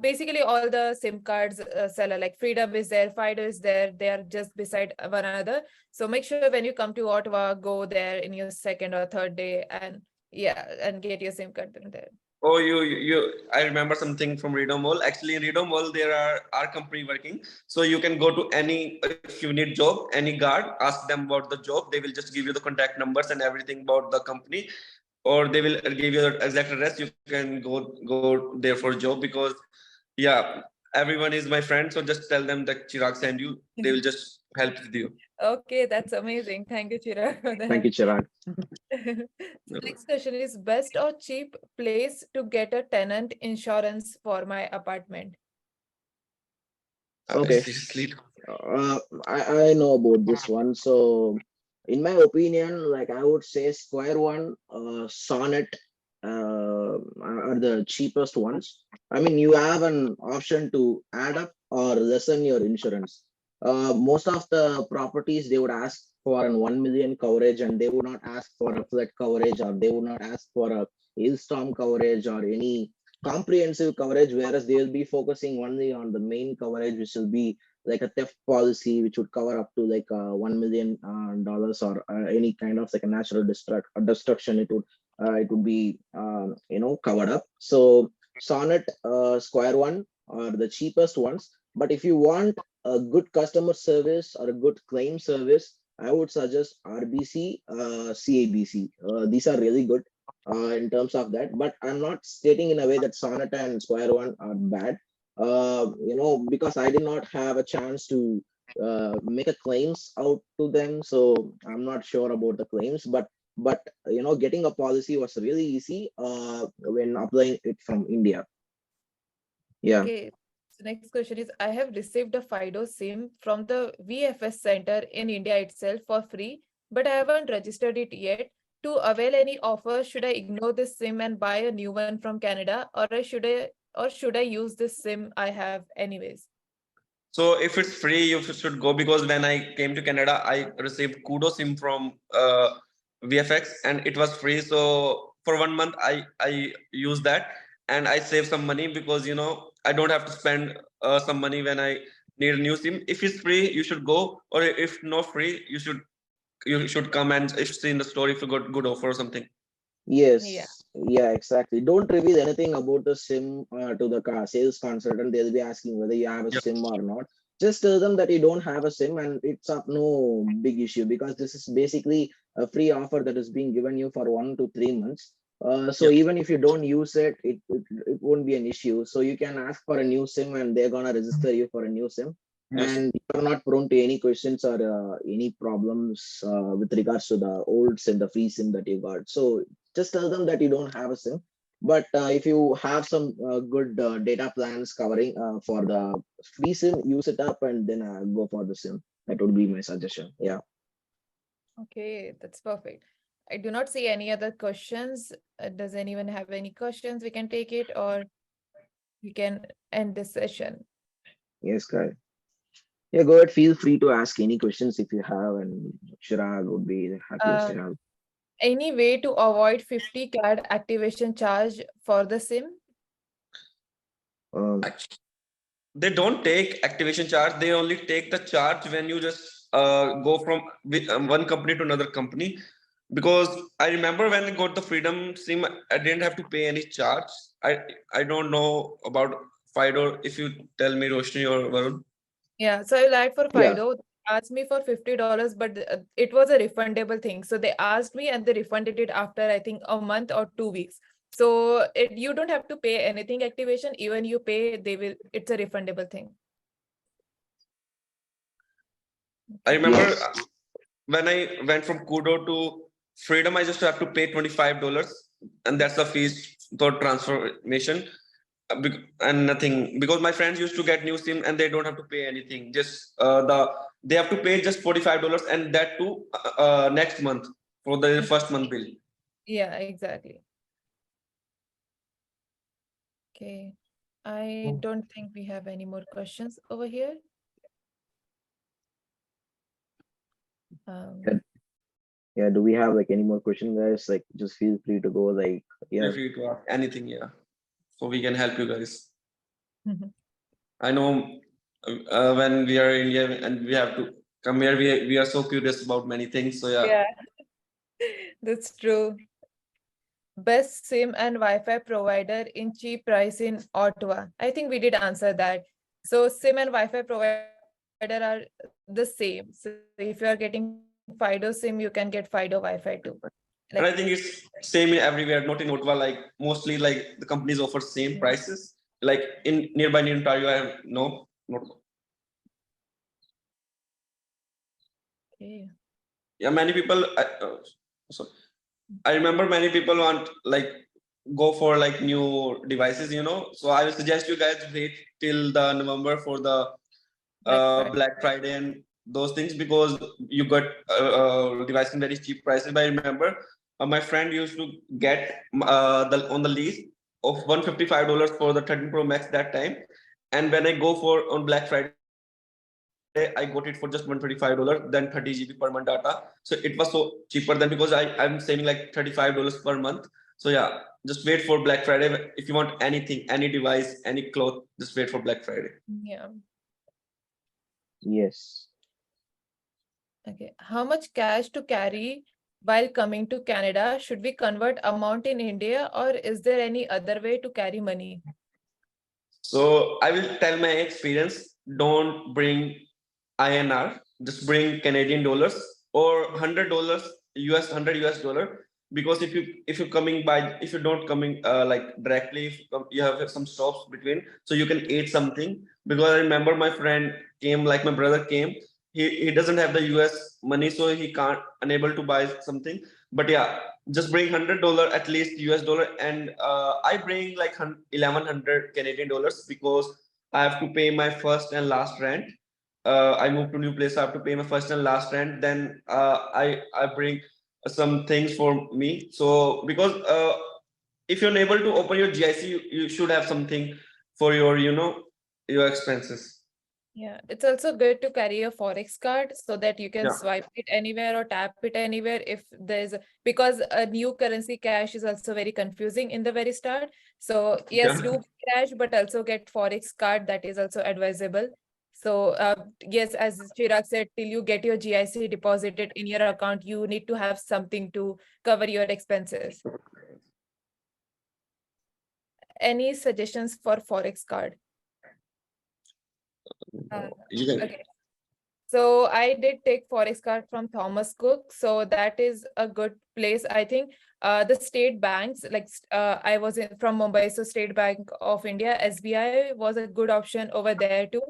basically all the SIM cards seller like Freedom is there, Fido is there. They are just beside one another. So make sure when you come to Ottawa, go there in your second or third day and yeah, and get your SIM card in there. Oh, I remember something from Redo Mall. Actually, in Redo Mall, there are our company working. So you can go to any, if you need job, any guard, ask them about the job. They will just give you the contact numbers and everything about the company, or they will give you the exact address. You can go there for job because, yeah, everyone is my friend. So just tell them that Chirag send you. They will just help with you. Okay, that's amazing. Thank you, Chirag, for Thank you, that. Chirag. So next question is best or cheap place to get a tenant insurance for my apartment? Okay. Seriously. I know about this one. So, in my opinion, like I would say, Square One, Sonnet, are the cheapest ones. I mean, you have an option to add up or lessen your insurance. Most of the properties they would ask for an 1 million coverage, and they would not ask for a flood coverage, or they would not ask for a hailstorm coverage or any comprehensive coverage, whereas they will be focusing only on the main coverage, which will be like a theft policy, which would cover up to like $1 million or any kind of like a natural destruction. It would be covered up. So Sonnet, Square One are the cheapest ones. But if you want a good customer service or a good claim service, I would suggest RBC, CABC. These are really good in terms of that. But I'm not stating in a way that Sonata and Square One are bad. Because I did not have a chance to make a claims out to them, so I'm not sure about the claims. But getting a policy was really easy when applying it from India. Yeah. Okay. So next question is I have received a Fido SIM from the VFS center in India itself for free, but I haven't registered it yet. To avail any offer, should I ignore this SIM and buy a new one from Canada, or should I use this SIM I have anyways? So if it's free, you should go, because when I came to Canada, I received Kudo SIM from VFX and it was free. So for 1 month, I used that and I saved some money because I don't have to spend some money when I need a new SIM. If it's free, you should go, or if not free, you should come and if see in the store if you got good offer or something. Yes. Yeah. Yeah, exactly. Don't reveal anything about the SIM to the sales consultant. They'll be asking whether you have a Yeah. SIM or not. Just tell them that you don't have a SIM, and it's up no big issue, because this is basically a free offer that is being given you for 1 to 3 months. So Yeah. even if you don't use it, it won't be an issue. So you can ask for a new SIM, and they're gonna register you for a new SIM, Yes. and you're not prone to any questions or any problems with regards to the old SIM, the free SIM that you got. So just tell them that you don't have a SIM. But if you have some good data plans covering for the free SIM, use it up and then go for the SIM. That would be my suggestion. Yeah. Okay, that's perfect. I do not see any other questions. Does anyone have any questions? We can take it, or we can end this session. Yes, guys. Yeah, go ahead. Feel free to ask any questions if you have, and Chirag would be the happiest to have. Any way to avoid 50 card activation charge for the SIM? They don't take activation charge. They only take the charge when you just go from one company to another company. Because I remember when I got the Freedom SIM, I didn't have to pay any charge. I don't know about Fido. If you tell me, Roshni or Varun. Yeah, so I lied for Yeah. Fido. They asked me for $50, but it was a refundable thing. So they asked me and they refunded it after I think a month or 2 weeks. So you don't have to pay anything activation. Even you pay, it's a refundable thing. I remember Yes. when I went from Kudo to Freedom, I just have to pay $25, and that's the fees for transformation. And nothing, because my friends used to get new SIM and they don't have to pay anything. Just they have to pay just $45, and that too next month for the first month bill. Yeah, exactly. Okay. I don't think we have any more questions over here. Yeah. Do we have like any more questions, guys? Like, just feel free to go. Like, yeah. Feel free to ask anything, yeah. So we can help you guys. I know when we are in India and we have to come here, we are so curious about many things. So yeah. Yeah, that's true. Best SIM and Wi-Fi provider in cheap price in Ottawa. I think we did answer that. So SIM and Wi-Fi provider are the same. So if you are getting Fido SIM, you can get Fido Wi-Fi too. And I Like, think it's same in everywhere, not in Ottawa. Like mostly, like the companies offer same prices. Like in nearby in Ontario, I have no, not. okay. Yeah, many people. Sorry, I remember many people want like go for like new devices, you know. So I would suggest you guys wait till the November for the Black Friday and those things, because you got devices in very cheap prices. But I remember my friend used to get the on the lease of $155 for the 13 Pro Max that time, and when I go for on Black Friday, I got it for just $135, then 30 GB per month data. So it was so cheaper than, because I'm saving like $35 per month. So yeah, just wait for Black Friday. If you want anything, any device, any cloth, just wait for Black Friday. Yeah. Yes. Okay. How much cash to carry while coming to Canada? Should we convert amount in India, or is there any other way to carry money? So I will tell my experience. Don't bring INR. Just bring Canadian dollars or $100 US, $100 US, because if you're coming by, if you don't coming like directly, if you have some stops between, so you can eat something. Because I remember my friend came, like my brother came. He doesn't have the US money, so he can't unable to buy something. But yeah, just bring $100 at least US dollar, and I bring like 1100 Canadian dollars, because I have to pay my first and last rent. I moved to new place, I have to pay my first and last rent. Then I bring some things for me. So because if you're unable to open your GIC, you should have something for your, you know, your expenses. Yeah, it's also good to carry a Forex card so that you can Yeah. swipe it anywhere or tap it anywhere if there's because a new currency cash is also very confusing in the very start. So yes, Yeah. do cash, but also get Forex card. That is also advisable. So yes, as Chirag said, till you get your GIC deposited in your account, you need to have something to cover your expenses. Any suggestions for Forex card? You can. Okay. So I did take Forex card from Thomas Cook. So that is a good place. I think the state banks, like I was from Mumbai, so State Bank of India, SBI was a good option over there too,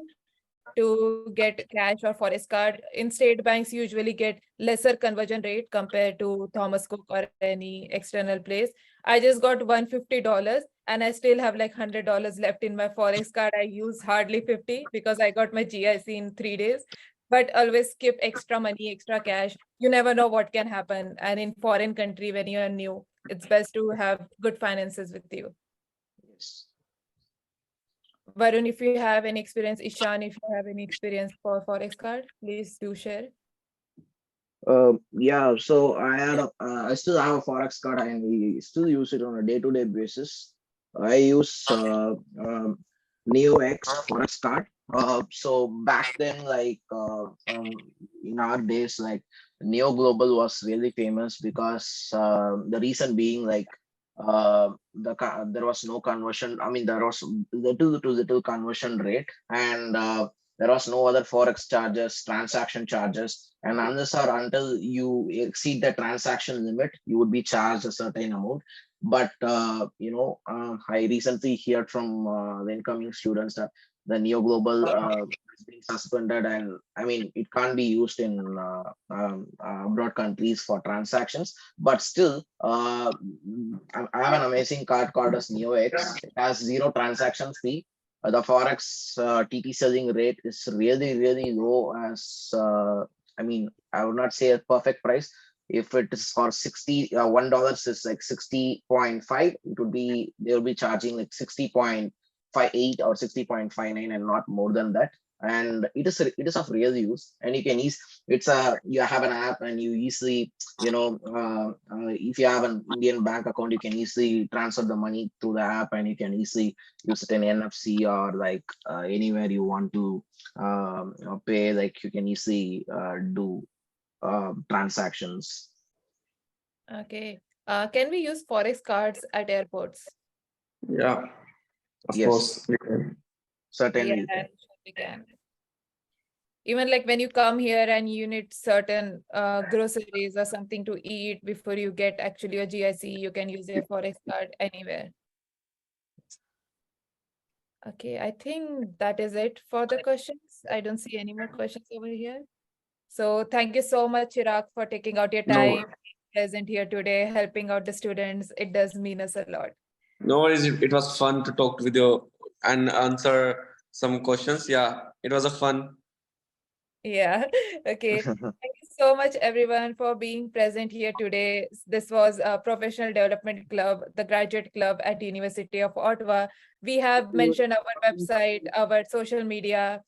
to get cash or Forex card. In state banks, you usually get lesser conversion rate compared to Thomas Cook or any external place. I just got $150 and I still have like $100 left in my Forex card. I use hardly 50 because I got my GIC in 3 days. But always keep extra money, extra cash. You never know what can happen. And in foreign country, when you are new, it's best to have good finances with you. Yes. Varun, if you have any experience, Ishan, if you have any experience for Forex card, please do share. Yeah, so I still have a Forex card and we still use it on a day-to-day basis. I use NeoX Forex card. So back then, like in our days, like Neo Global was really famous because the reason being like there was no conversion. I mean, there was little to little conversion rate, and there was no other forex charges, transaction charges, and unless or until you exceed the transaction limit, you would be charged a certain amount. But I recently heard from the incoming students that the Neo Global has been suspended, and I mean it can't be used in abroad countries for transactions. But still, I have an amazing card called as NeoX. It has zero transaction fee. The forex TT selling rate is really really low. As I mean, I would not say a perfect price. If it is for $61 is like 60.5, it would be they will be charging like 60.58 or 60.59 and not more than that. and it is of real use, and you can you have an app, and you easily, if you have an Indian bank account, you can easily transfer the money through the app, and you can easily use it in NFC, or like anywhere you want to pay, like you can easily do transactions. Okay. Can we use Forex cards at airports? Yeah, of Yes. course we can. Certainly you Yeah, can. we can. Even like when you come here and you need certain groceries or something to eat before you get actually a GIC, you can use your Forex card anywhere. Okay, I think that is it for the questions. I don't see any more questions over here. So thank you so much, Chirag, for taking out your No, time, present here today, helping out the students. It does mean us a lot. no worries. It was fun to talk with you and answer some questions. Yeah, it was a fun. Yeah, okay. Thank you so much, everyone, for being present here today. This was a Professional Development Club, the Graduate Club at University of Ottawa. We have mentioned our website, our social media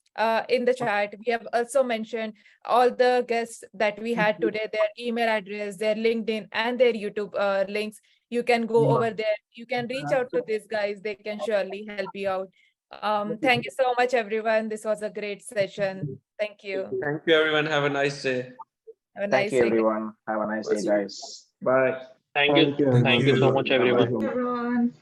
in the chat. We have also mentioned all the guests that we had today, their email address, their LinkedIn, and their YouTube links. You can go over there. You can reach out to these guys. They can surely help you out. Thank you so much, everyone. This was a great session. Thank you. Thank you, everyone. Have a nice day. Have a Thank nice you, day. everyone. Have a nice day, guys. Bye. Thank you. Thank you so much, everyone. everyone.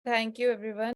Thank you, everyone.